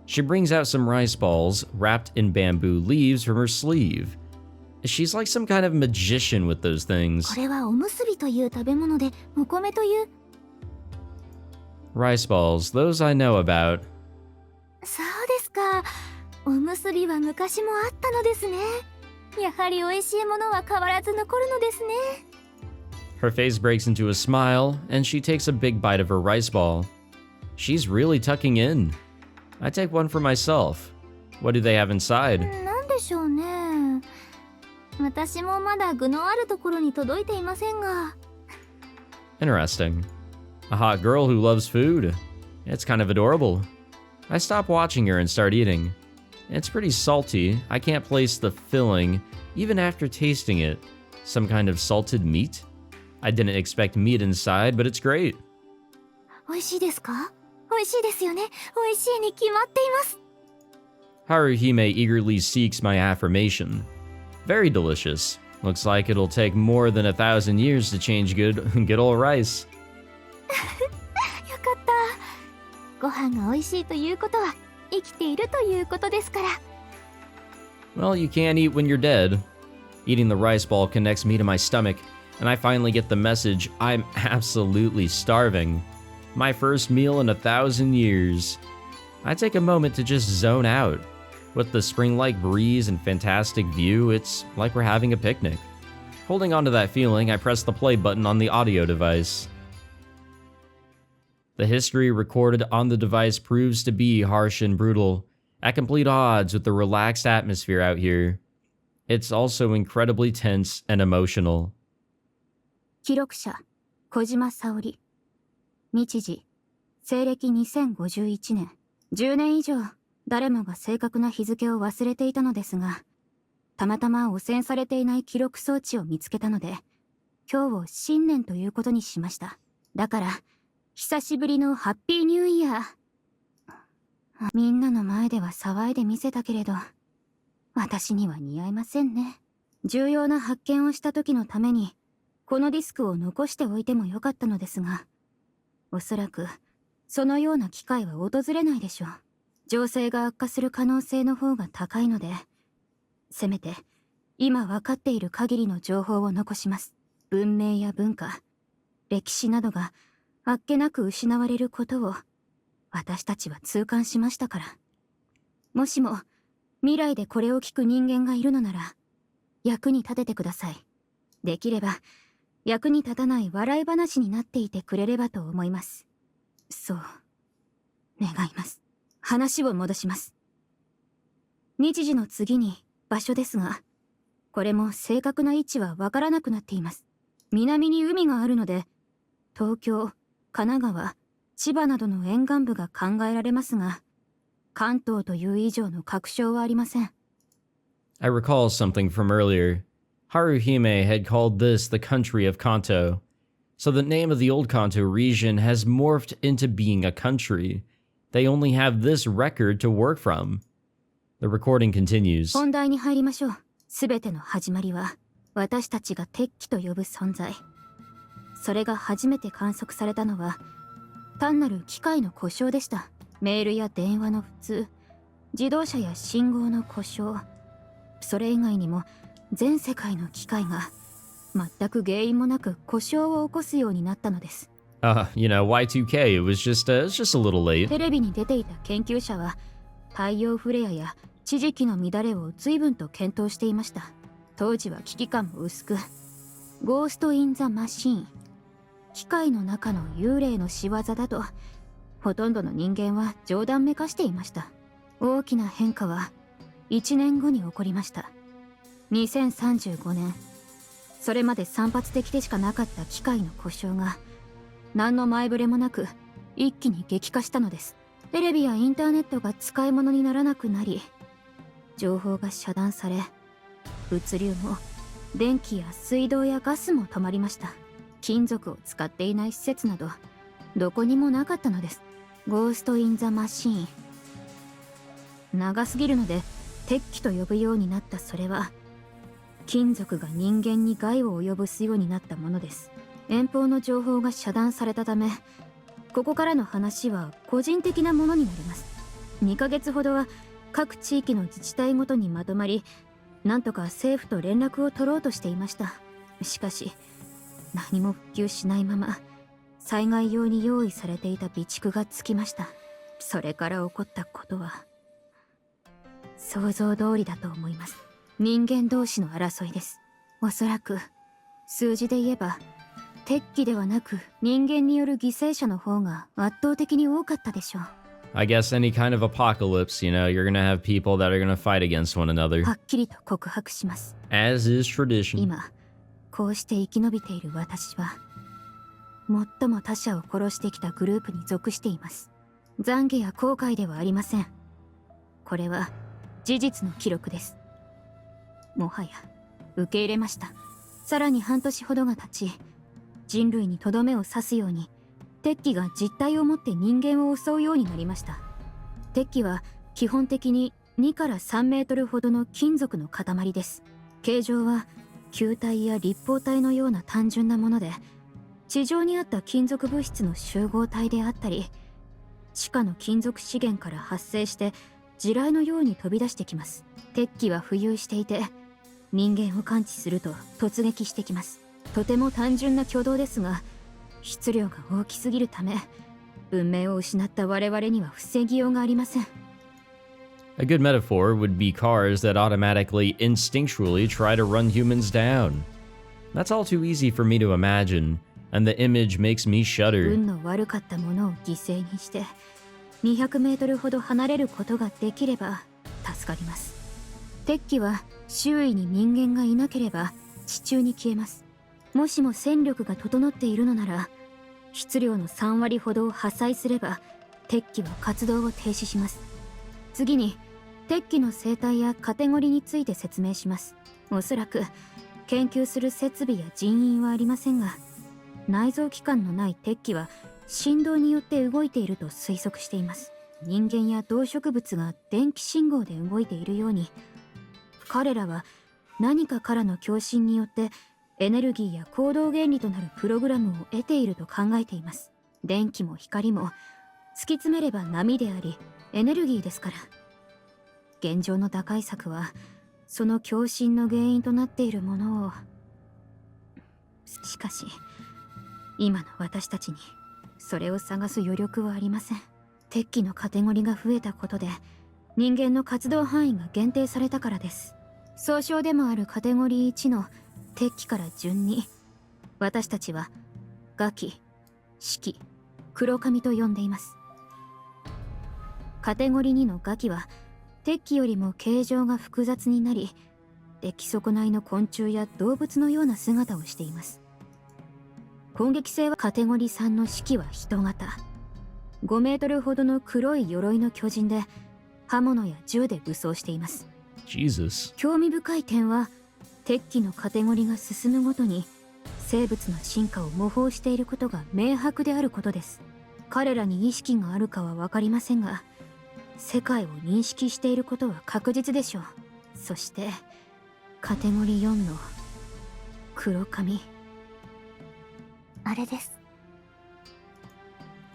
[SPEAKER 1] She brings out some rice balls wrapped in bamboo leaves from her sleeve. She's like some kind of magician with those
[SPEAKER 2] こ
[SPEAKER 1] things.
[SPEAKER 2] れはおむすびという食べ物で、お米という。
[SPEAKER 1] Rice balls, those I know about.
[SPEAKER 2] そうですか。おむすびは昔もあったのですね。やはり美味しいものは変わらず残るのですね。
[SPEAKER 1] Her face breaks into a smile, and she takes a big bite of her rice ball. She's really tucking in. I take one for myself. What do they have inside?
[SPEAKER 2] なんでしょうね。私もまだ具のあるところに届いていませんが。
[SPEAKER 1] Interesting. A hot girl who loves food. It's kind of adorable. I stop watching her and start eating. It's pretty salty. I can't place the filling, even after tasting it. Some kind of salted meat? I didn't expect meat inside, but it's great.
[SPEAKER 2] 美味しいですか？美味しいですよね。美味しいに決まっています。
[SPEAKER 1] Haruhime eagerly seeks my affirmation. Very delicious. Looks like it'll take more than 1,000 years to change good old rice.
[SPEAKER 2] よかった。ご飯が美味しいということは生きているということですから。
[SPEAKER 1] Well, you can't eat when you're dead. Eating the rice ball connects me to my stomach, and I finally get the message I'm absolutely starving. My first meal in 1,000 years. I take a moment to just zone out. With the spring-like breeze and fantastic view, it's like we're having a picnic. Holding on to that feeling, I press the play button on the audio device. The history recorded on the device proves to be harsh and brutal, at complete odds with the relaxed atmosphere out here. It's also incredibly tense and emotional.
[SPEAKER 2] 記録者小島沙織。日時西暦2051年。10年以上誰もが正確な日付を忘れていたのですが、たまたま汚染されていない記録装置を見つけたので、今日を新年ということにしました。だから久しぶりのハッピーニューイヤー。みんなの前では騒いでみせたけれど、私には似合いませんね。重要な発見をした時のためにこのディスクを残しておいてもよかったのですが、おそらくそのような機会は訪れないでしょう。情勢が悪化する可能性の方が高いので、せめて今分かっている限りの情報を残します。文明や文化、歴史などがあっけなく失われることを私たちは痛感しましたから。もしも未来でこれを聞く人間がいるのなら役に立ててください。できれば役に立たない笑い話になっていてくれればと思います。そう願います。話を戻します。日時の次に場所ですが、これも正確な位置はわからなくなっています。南に海があるので、東京、神奈川、千葉などの沿岸部が考えられますが、関東という以上の確証はありません。
[SPEAKER 1] I recall something from earlier. Haruhime had called this the country of Kanto. So the name of the old Kanto region has morphed into being a country. They only have this record to work from. The recording continues.
[SPEAKER 2] 本題に入りましょう。すべての始まりは、私たちが鉄器と呼ぶ存在。それが初めて観測されたのは、単なる機械の故障でした。メールや電話の不通、自動車や信号の故障。それ以外にも、全世界の機械が、全く原因もなく故障を起こすようになったのです。
[SPEAKER 1] Y2K, it was just a little late.
[SPEAKER 2] テレビに出ていた研究者は、太陽フレアや地磁気の乱れを随分と検討していました。当時は危機感も薄く、ゴースト・イン・ザ・マシーン、機械の中の幽霊の仕業だと、ほとんどの人間は冗談めかしていました。大きな変化は1年後に起こりました。2035年、それまで散発的でしかなかった機械の故障が、何の前触れもなく一気に激化したのです。テレビやインターネットが使い物にならなくなり、情報が遮断され、物流も電気や水道やガスも止まりました。金属を使っていない施設などどこにもなかったのです。ゴースト・イン・ザ・マシーン。長すぎるので鉄器と呼ぶようになったそれは、金属が人間に害を及ぼすようになったものです。遠方の情報が遮断されたため、ここからの話は個人的なものになります。2ヶ月ほどは各地域の自治体ごとにまとまり、なんとか政府と連絡を取ろうとしていました。しかし何も復旧しないまま、災害用に用意されていた備蓄が尽きました。それから起こったことは想像通りだと思います。人間同士の争いです。おそらく数字で言えば鉄器ではなく人間による犠牲者の方が圧倒的に多かったでしょう。
[SPEAKER 1] I guess any kind of apocalypse, you're gonna have people that are gonna fight against one another.
[SPEAKER 2] はっきりと告白します。
[SPEAKER 1] As is tradition.
[SPEAKER 2] 今こうして生き延びている私は、最も他者を殺してきたグループに属しています。懺悔や後悔ではありません。これは事実の記録です。もはや受け入れました。さらに半年ほどが経ち、人類にとどめを刺すように鉄器が実体を持って人間を襲うようになりました。鉄器は基本的に2から3メートルほどの金属の塊です。形状は球体や立方体のような単純なもので、地上にあった金属物質の集合体であったり、地下の金属資源から発生して地雷のように飛び出してきます。鉄器は浮遊していて、人間を感知すると突撃してきます。とても単純な挙動ですが、質量が大きすぎるため、文明を失った我々には防ぎようがありません。
[SPEAKER 1] A good metaphor would be cars that automatically, instinctually try to run humans down. That's all too easy for me to imagine, and the image makes me shudder.
[SPEAKER 2] 運の悪かったものを犠牲にして200メートルほど離れることができれば助かります。鉄器は周囲に人間がいなければ地中に消えます。もしも戦力が整っているのなら、質量の3割ほどを破砕すれば鉄器は活動を停止します。次に鉄器の生態やカテゴリーについて説明します。おそらく研究する設備や人員はありませんが、内臓器官のない鉄器は振動によって動いていると推測しています。人間や動植物が電気信号で動いているように、彼らは何かからの共振によってエネルギーや行動原理となるプログラムを得ていると考えています。電気も光も突き詰めれば波でありエネルギーですから。現状の打開策はその共振の原因となっているものを、しかし今の私たちにそれを探す余力はありません。鉄器のカテゴリーが増えたことで人間の活動範囲が限定されたからです。総称でもあるカテゴリー1の鉄器から順に、私たちはガキ、シキ、黒髪と呼んでいます。カテゴリー2のガキは鉄器よりも形状が複雑になり、出来損ないの昆虫や動物のような姿をしています。攻撃性はカテゴリー3のシキは人型、5メートルほどの黒い鎧の巨人で刃物や銃で武装しています。
[SPEAKER 1] Jesus.
[SPEAKER 2] 興味深い点は、鉄器のカテゴリーが進むごとに生物の進化を模倣していることが明白であることです。彼らに意識があるかは分かりませんが、世界を認識していることは確実でしょう。そしてカテゴリー4の黒髪、あれです。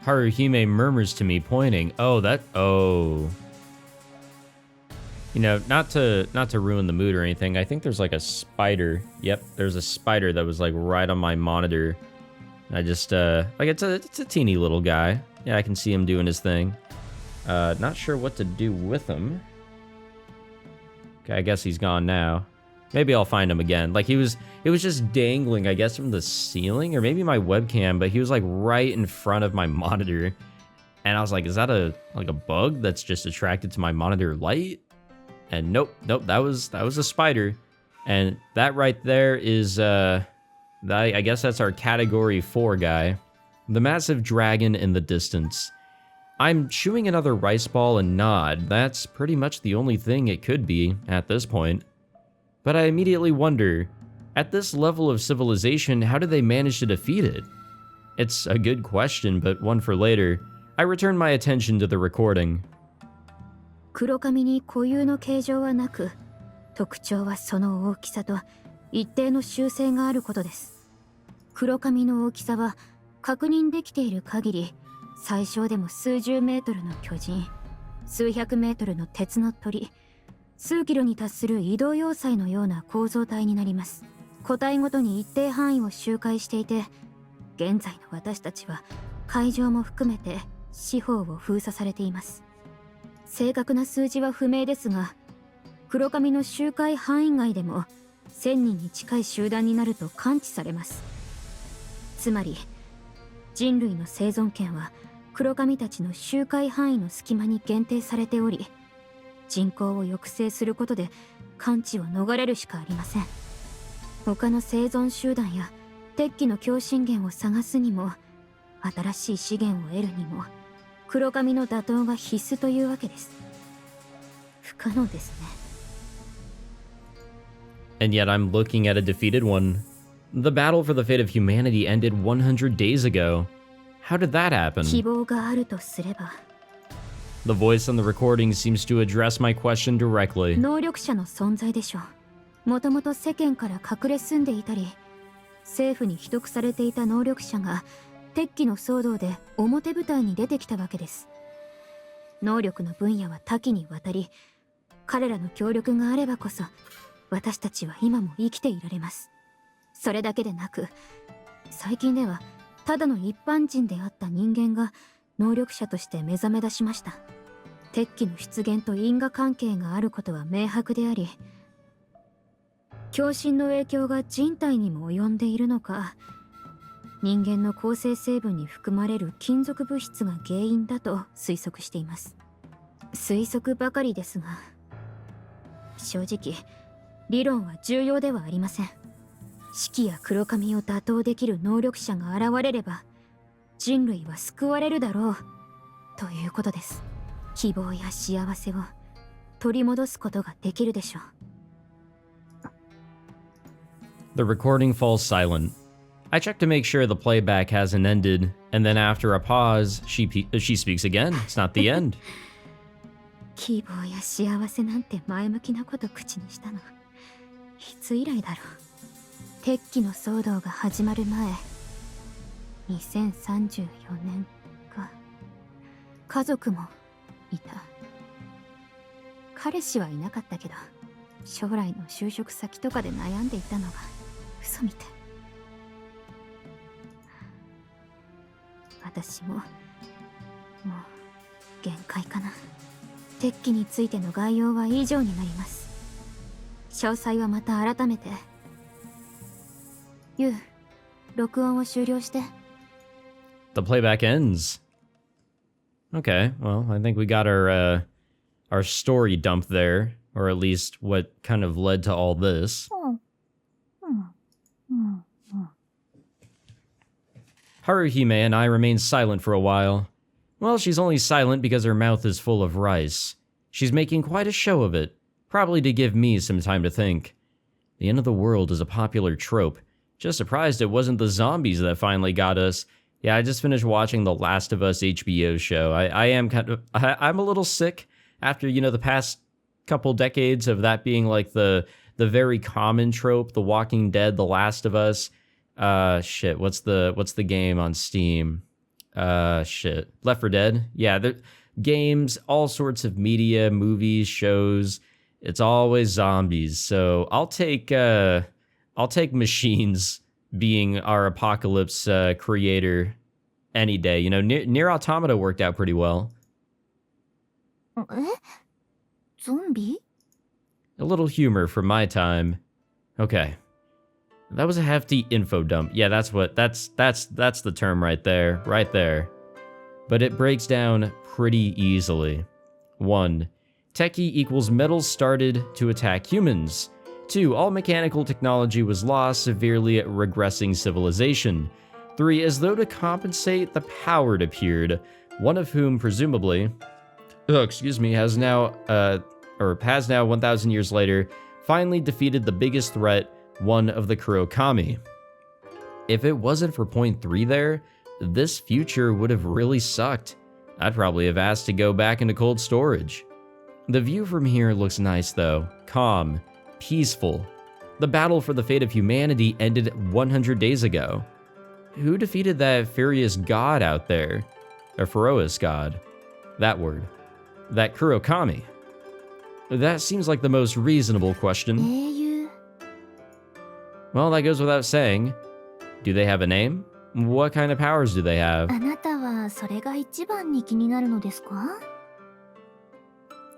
[SPEAKER 1] Haruhime murmurs to me, pointing. Oh. Not to ruin the mood or anything, I think there's like a spider. Yep, there's a spider that was like right on my monitor. I just, it's a teeny little guy. Yeah, I can see him doing his thing. Not sure what to do with him. Okay, I guess he's gone now. Maybe I'll find him again. Like it was just dangling, I guess, from the ceiling, or maybe my webcam, but he was like right in front of my monitor. And I was like, is that a bug that's just attracted to my monitor light? And nope, that was a spider. And that right there is, I guess that's our category 4 guy. The massive dragon in the distance. I'm chewing another rice ball and nod. That's pretty much the only thing it could be at this point. But I immediately wonder, at this level of civilization, how did they manage to defeat it? It's a good question, but one for later. I return my attention to the recording.
[SPEAKER 2] 黒髪に固有の形状はなく、特徴はその大きさと一定の習性があることです。黒髪の大きさは確認できている限り、最小でも数十メートルの巨人、数百メートルの鉄の鳥、数キロに達する移動要塞のような構造体になります。個体ごとに一定範囲を周回していて、現在の私たちは海上も含めて四方を封鎖されています。正確な数字は不明ですが、黒髪の周回範囲外でも1000人に近い集団になると感知されます。つまり人類の生存権は黒髪たちの周回範囲の隙間に限定されており、人口を抑制することで感知を逃れるしかありません。他の生存集団や鉄器の共振源を探すにも、新しい資源を得るにも、黒髪の打倒が必須というわけです。不可能ですね。
[SPEAKER 1] And yet I'm looking at a defeated one. The battle for the fate of humanity ended 100 days ago. How did that happen?
[SPEAKER 2] 希望があるとすれば。
[SPEAKER 1] The voice on the recording seems to address my question directly.
[SPEAKER 2] 能力者の存在でしょう。もともと世間から隠れ住んでいたり、政府に秘匿されていた能力者が鉄器の騒動で表舞台に出てきたわけです。能力の分野は多岐にわたり、彼らの協力があればこそ私たちは今も生きていられます。それだけでなく、最近ではただの一般人であった人間が能力者として目覚め出しました。鉄器の出現と因果関係があることは明白であり、共振の影響が人体にも及んでいるのか、人間の構成成分に含まれる金属物質が原因だと推測しています。推測ばかりですが、正直理論は重要ではありません。四季や黒髪を打倒できる能力者が現れれば人類は救われるだろうということです。希望や幸せを取り戻すことができるでしょう。
[SPEAKER 1] The recording falls silent. I check to make sure the playback hasn't ended, and then after a pause, she speaks again. It's not the end.
[SPEAKER 2] 希望や幸せなんて前向きなこと口にしたのいつ以来だろう。鉄器の騒動が始まる前、2034年か。家族もいた。彼氏はいなかったけど、将来の就職先とかで悩んでいたのが嘘みたい。私ももう限界かな。鉄器についての概要は以上になります。詳細はまた改めて。ユウ、録音を終了して。
[SPEAKER 1] The playback ends. Okay, well, I think we got our story dump there, or at least what kind of led to all this. Haruhime and I remain silent for a while. Well, she's only silent because her mouth is full of rice. She's making quite a show of it, probably to give me some time to think. The end of the world is a popular trope. Just surprised it wasn't the zombies that finally got us. Yeah, I just finished watching the Last of Us HBO show. I'm a little sick after, the past couple decades of that being like the very common trope, The Walking Dead, The Last of Us. What's the game on Steam? Left 4 Dead. Yeah, the games, all sorts of media, movies, shows. It's always zombies. So I'll take machines being our apocalypse creator any day. Near Automata worked out pretty well.
[SPEAKER 2] Zombie?
[SPEAKER 1] A little humor from my time. Okay. That was a hefty info dump. Yeah, that's the term right there. Right there. But it breaks down pretty easily. 1. Tekki equals metals started to attack humans. 2. All mechanical technology was lost, severely regressing civilization. 3. As though to compensate, the powered appeared. one of whom presumably, has now 1,000 years later, finally defeated the biggest threat, one of the Kurokami. If it wasn't for point 3 there, this future would have really sucked. I'd probably have asked to go back into cold storage. The view from here looks nice though, calm, peaceful. The battle for the fate of humanity ended 100 days ago. Who defeated that furious god out there? A ferocious god. That word. That Kurokami. That seems like the most reasonable question. Well, that goes without saying. Do they have a name? What kind of powers do they have?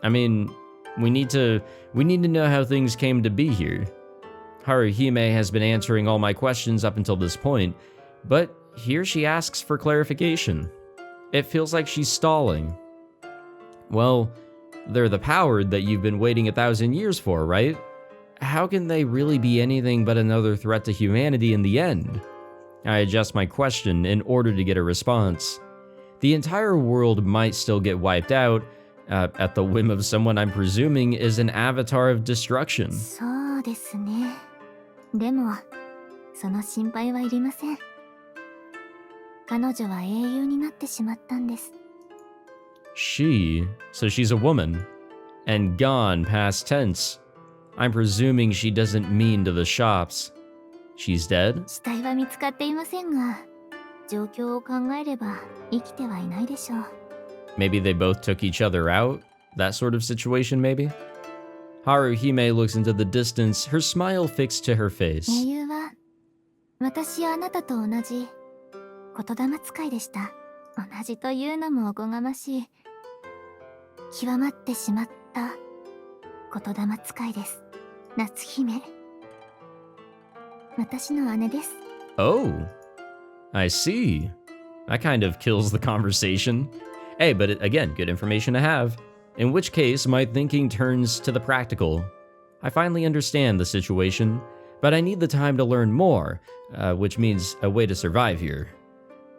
[SPEAKER 1] I mean, we need to know how things came to be here. Haruhime has been answering all my questions up until this point, but here she asks for clarification. It feels like she's stalling. Well, they're the power that you've been waiting 1,000 years for, right? How can they really be anything but another threat to humanity in the end? I adjust my question in order to get a response. The entire world might still get wiped out, at the whim of someone I'm presuming is an avatar of destruction. So she's a woman. And gone past tense. I'm presuming she doesn't mean to the shops. She's dead? Maybe they both took each other out? That sort of situation, maybe? Haruhime looks into the distance, her smile fixed to her face. Oh, I see. That kind of kills the conversation. Hey, but again, good information to have. In which case, my thinking turns to the practical. I finally understand the situation, but I need the time to learn more, which means a way to survive here.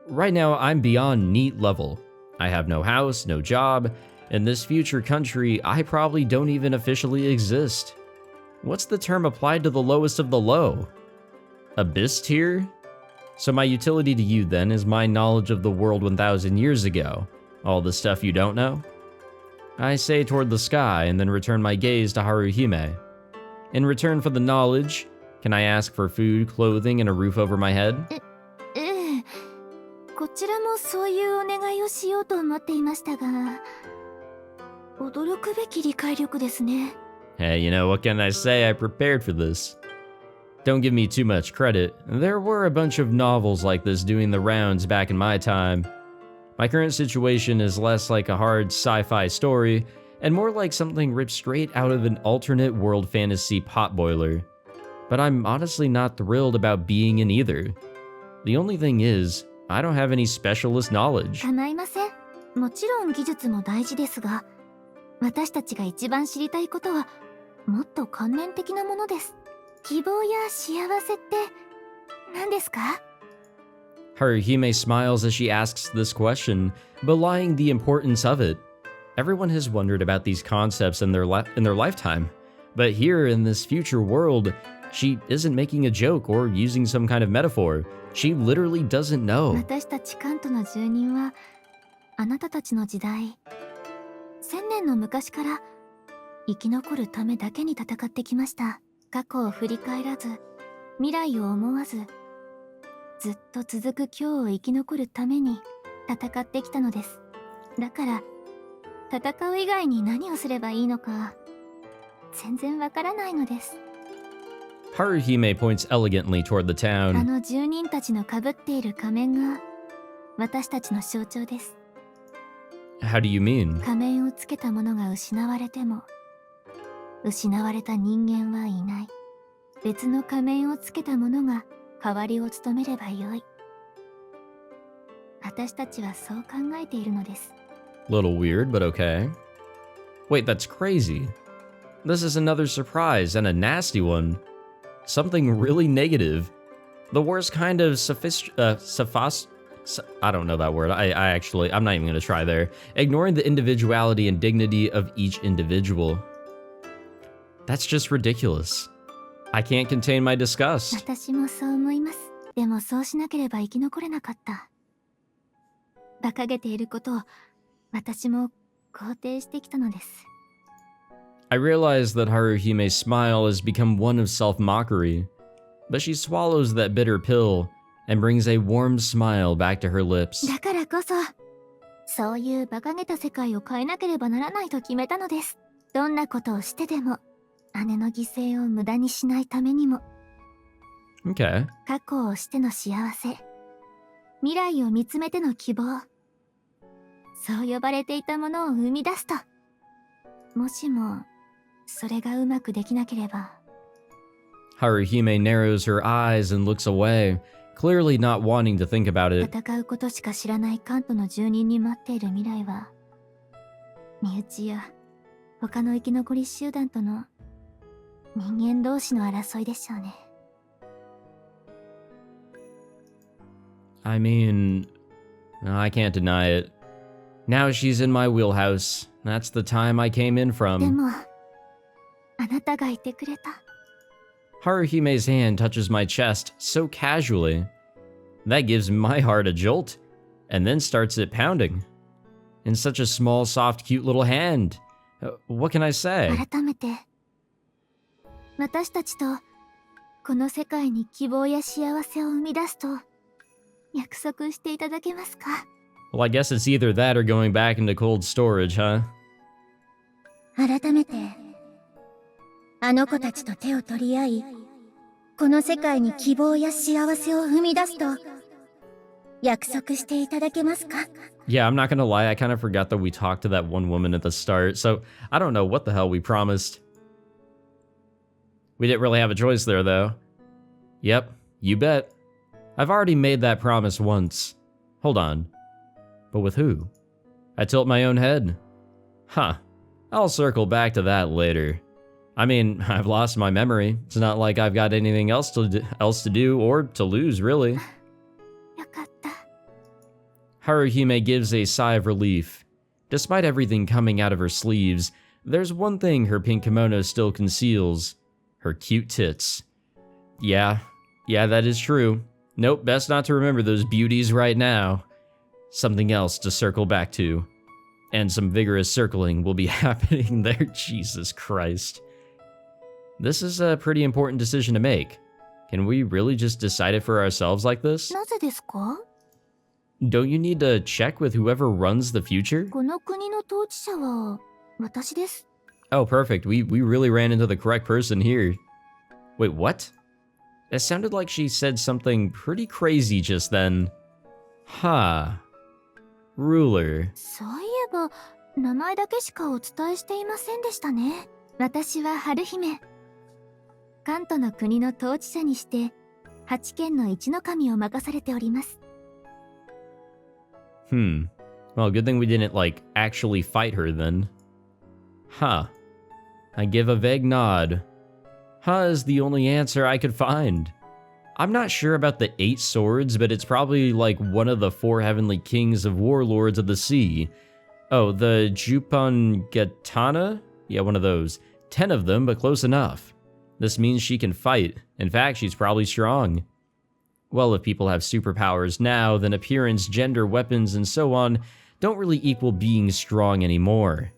[SPEAKER 1] Right now, I'm beyond NEET level. I have no house, no job. In this future country, I probably don't even officially exist. What's the term applied to the lowest of the low? Abyss tier? So my utility to you then is my knowledge of the world 1,000 years ago. All the stuff you don't know? I say toward the sky and then return my gaze to Haruhime. In return for the knowledge, can I ask for food, clothing, and a roof over my head? Hey, you know, what can I say? I prepared for this. Don't give me too much credit. There were a bunch of novels like this doing the rounds back in my time. My current situation is less like a hard sci-fi story, and more like something ripped straight out of an alternate world fantasy potboiler. But I'm honestly not thrilled about being in either. The only thing is, I don't have any specialist knowledge. Haruhime smiles as she asks this question, belying the importance of it. Everyone has wondered about these concepts in their lifetime, but here in this future world, she isn't making a joke or using some kind of metaphor. She literally doesn't know. Haruhime points elegantly toward the town. How do you mean? Little weird, but okay. Wait, that's crazy. This is another surprise, and a nasty one. Something really negative. The worst kind of I don't know that word. I'm not even going to try there. Ignoring the individuality and dignity of each individual. That's just ridiculous. I can't contain my disgust.
[SPEAKER 2] 私もそう思います。でもそうしなければ生き残れなかった。馬鹿げていることを私も肯定してきたのです。
[SPEAKER 1] I realize that Haruhime's smile has become one of self-mockery, but she swallows that bitter pill and brings a warm smile back to her lips.
[SPEAKER 2] だからこそ、そういう馬鹿げた世界を変えなければならないと決めたのです。どんなことをしてでも、姉の犠牲を無駄にしないためにも。
[SPEAKER 1] Okay.
[SPEAKER 2] 過去をしての幸せ、未来を見つめての希望、そう呼ばれていたものを生み出すと。もしも、それがうまくできなければ。
[SPEAKER 1] Haruhime narrows her eyes and looks away, clearly not wanting to think about it.
[SPEAKER 2] 戦うことしか知らないカントの住人に待っている未来は、身内や他の生き残り集団との人間同士の争いでしょうね。
[SPEAKER 1] I mean, I can't deny it. Now she's in my wheelhouse. That's the time I came in
[SPEAKER 2] で
[SPEAKER 1] from.
[SPEAKER 2] も、あなたがいてくれた。
[SPEAKER 1] Haruhime's hand touches my chest so casually. That gives my heart a jolt, and then starts it pounding. In such a small, soft, cute little hand. What can I say?
[SPEAKER 2] 改めて、私たちとこの世界に希望や幸せを生み出すと約束していただけますか？
[SPEAKER 1] Well, I guess it's either that or going back into cold storage, huh?
[SPEAKER 2] 改めて、あの子たちと手を取り合い、この世界に希望や幸せを生み出すと約束していただけますか？
[SPEAKER 1] Yeah, I'm not gonna lie, I kind of forgot that we talked to that one woman at the start, so I don't know what the hell we promised. We didn't really have a choice there, though. Yep, you bet. I've already made that promise once. Hold on. But with who? I tilt my own head. Huh. I'll circle back to that later. I mean, I've lost my memory. It's not like I've got anything else to do or to lose, really.
[SPEAKER 2] よかった。
[SPEAKER 1] Haruhime gives a sigh of relief. Despite everything coming out of her sleeves, there's one thing her pink kimono still conceals. Her cute tits. Yeah, that is true. Nope, best not to remember those beauties right now. Something else to circle back to. And some vigorous circling will be happening there, Jesus Christ. This is a pretty important decision to make. Can we really just decide it for ourselves like this?
[SPEAKER 2] なぜですか？
[SPEAKER 1] Don't you need to check with whoever runs the future?
[SPEAKER 2] この国の統治者は私です。
[SPEAKER 1] Oh, perfect. We really ran into the correct person here. Wait, what? It sounded like she said something pretty crazy just then. Huh. Ruler.
[SPEAKER 2] そういえば、名前だけしかお伝えしていませんでしたね。私は春姫。関東の国の統治者にして、8県の一の神を任されております。
[SPEAKER 1] Well, good thing we didn't, actually fight her then. Huh. I give a vague nod. Huh is the only answer I could find. I'm not sure about the 8 swords, but it's probably one of the 4 heavenly kings of warlords of the sea. Oh, the Jupangatana? Yeah, one of those. 10 of them, but close enough. This means she can fight. In fact, she's probably strong. Well, if people have superpowers now, then appearance, gender, weapons, and so on don't really equal being strong anymore.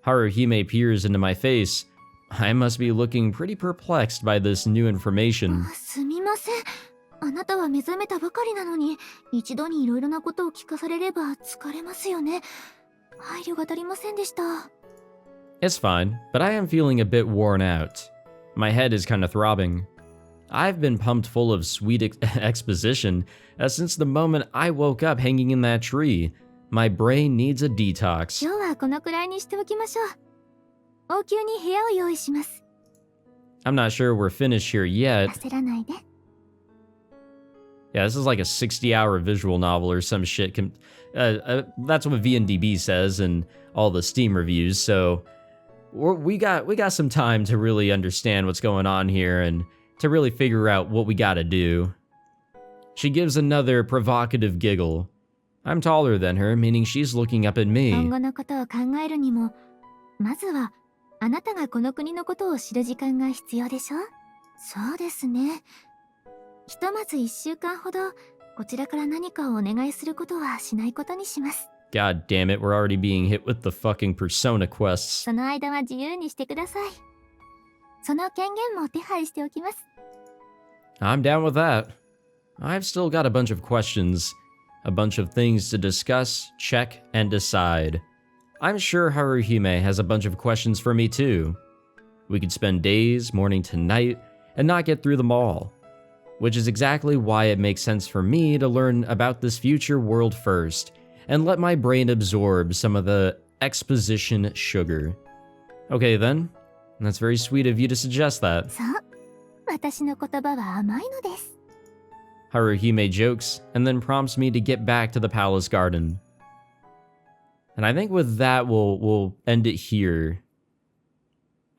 [SPEAKER 1] Haruhime peers into my face. I must be looking pretty perplexed by this new information.
[SPEAKER 2] すみません。あなたは目覚めたばかりなのに、一度にいろいろなことを聞かされれば疲れますよね。配慮が足りませんでした。
[SPEAKER 1] It's fine, but I am feeling a bit worn out. My head is kind of throbbing. I've been pumped full of sweet exposition since the moment I woke up hanging in that tree. My brain needs a detox.
[SPEAKER 2] 今日はこのくらいにしておきましょう。王宮に部屋を用意します。
[SPEAKER 1] I'm not sure we're finished here yet.
[SPEAKER 2] 焦らないで。
[SPEAKER 1] Yeah, this is like a 60-hour visual novel or some shit. That's what VNDB says and all the Steam reviews, so we got some time to really understand what's going on here and to really figure out what we gotta do. She gives another provocative giggle. I'm taller than her, meaning she's looking up at
[SPEAKER 2] 今
[SPEAKER 1] me.
[SPEAKER 2] 後のことを考えるにも、まずはあなたがこの国のことを知る時間が必要でしょ。そうですね。ひとまず1週間ほどこちらから何かをお願いすることはしないことにします。
[SPEAKER 1] God damn it, we're already being hit with the fucking persona quests.
[SPEAKER 2] その間は自由にしてください。その権限も手配しておきます。
[SPEAKER 1] I'm down with that. I've still got a bunch of questions, a bunch of things to discuss, check, and decide. I'm sure Haruhime has a bunch of questions for me too. We could spend days, morning to night, and not get through them all. Which is exactly why it makes sense for me to learn about this future world first, and let my brain absorb some of the exposition sugar. Okay then, that's very sweet of you to suggest that.
[SPEAKER 2] そう、私の言葉は甘いのです。
[SPEAKER 1] Haruhime jokes, and then prompts me to get back to the palace garden. And I think with that, we'll end it here.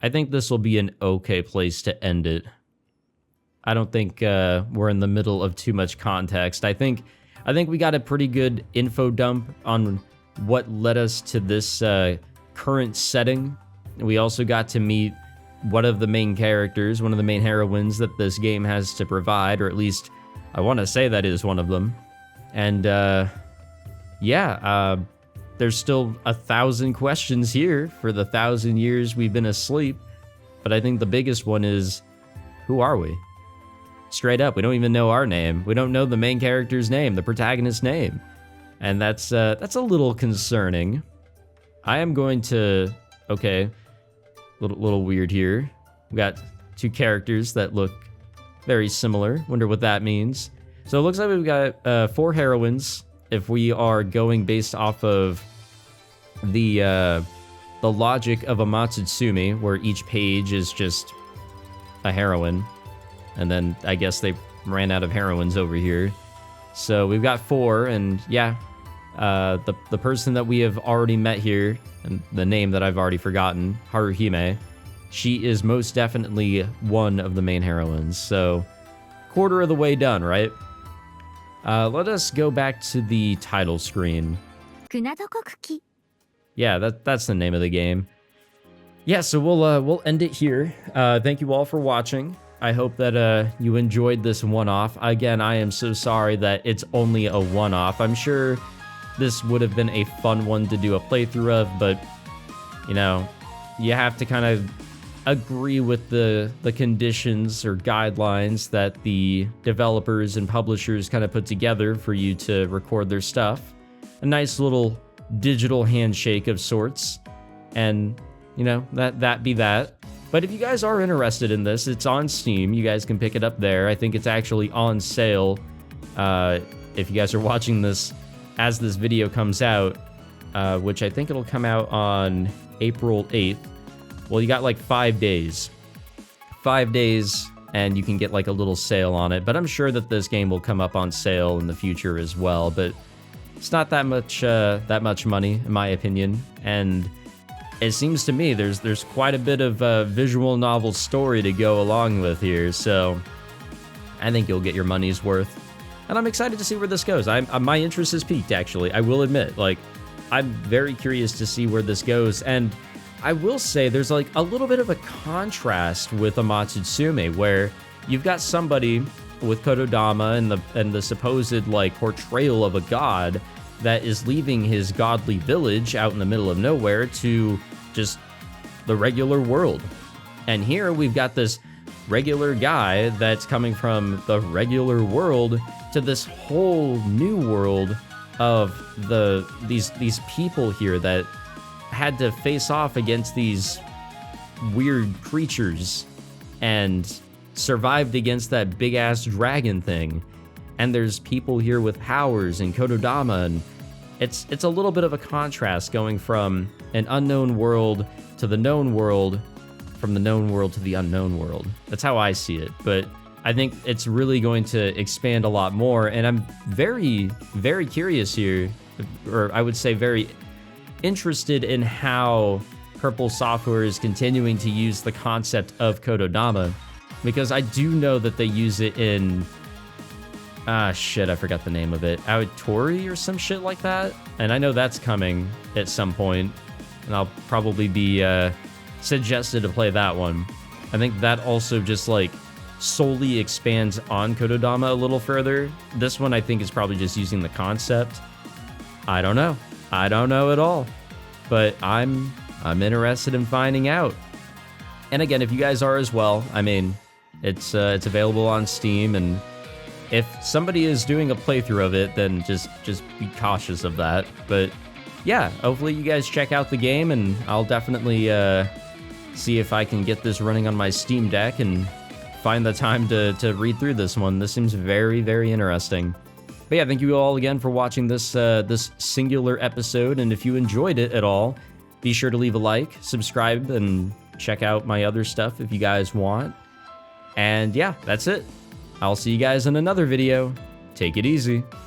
[SPEAKER 1] I think this will be an okay place to end it. I don't think we're in the middle of too much context. I think we got a pretty good info dump on what led us to this current setting. We also got to meet one of the main characters, one of the main heroines that this game has to provide, or at least I want to say that is one of them. And yeah, there's still 1,000 questions here for the 1,000 years we've been asleep. But I think the biggest one is, who are we? Straight up, we don't even know our name. We don't know the main character's name, the protagonist's name. And that's a little concerning. I am going to... Okay, little weird here. We got two characters that look very similar. Wonder what that means. So it looks like we've got 4 heroines. If we are going based off of the logic of a Natsuhime, where each page is just a heroine. And then I guess they ran out of heroines over here. So we've got 4, and yeah, the person that we have already met here, and the name that I've already forgotten, Haruhime, she is most definitely one of the main heroines. So, quarter of the way done, right? Let us go back to the title screen.
[SPEAKER 2] Kunado Kokuki.
[SPEAKER 1] Yeah, that's the name of the game. Yeah, so we'll end it here. Thank you all for watching. I hope that you enjoyed this one-off. Again, I am so sorry that it's only a one-off. I'm sure this would have been a fun one to do a playthrough of, but, you know, you have to kind of agree with the conditions or guidelines that the developers and publishers kind of put together for you to record their stuff. A nice little digital handshake of sorts, and, you know, that be that. But if you guys are interested in this, it's on Steam. You guys can pick it up there. I think it's actually on sale. If you guys are watching this as this video comes out, which I think it'll come out on April 8th. Well, you got like 5 days. 5 days, and you can get like a little sale on it. But I'm sure that this game will come up on sale in the future as well. But it's not that much money, in my opinion. And it seems to me there's quite a bit of visual novel story to go along with here, so I think you'll get your money's worth. And I'm excited to see where this goes. My interest is piqued, actually. I will admit, like, I'm very curious to see where this goes. And I will say there's like a little bit of a contrast with Amatsusume, where you've got somebody with Kododama and the supposed like portrayal of a god that is leaving his godly village out in the middle of nowhere to just the regular world. And here we've got this regular guy that's coming from the regular world to this whole new world of these people here that had to face off against these weird creatures and survived against that big ass dragon thing. And there's people here with powers and Kododama, and it's a little bit of a contrast going from an unknown world to the known world, from the known world to the unknown world. That's how I see it. But I think it's really going to expand a lot more, and I'm very, very curious here, or I would say very interested in how Purple Software is continuing to use the concept of Kododama, because I do know that they use it in Ah, shit, I forgot the name of it. Aotori or some shit like that? And I know that's coming at some point, and I'll probably be suggested to play that one. I think that also just, like, solely expands on Kotodama a little further. This one, I think, is probably just using the concept. I don't know. I don't know at all. But I'm interested in finding out. And again, if you guys are as well, I mean, it's available on Steam, and if somebody is doing a playthrough of it, then just be cautious of that. But yeah, hopefully you guys check out the game, and I'll definitely see if I can get this running on my Steam Deck and find the time to read through this one. This seems very, very interesting. But yeah, thank you all again for watching this this singular episode, and if you enjoyed it at all, be sure to leave a like, subscribe, and check out my other stuff if you guys want. And yeah, that's it. I'll see you guys in another video. Take it easy.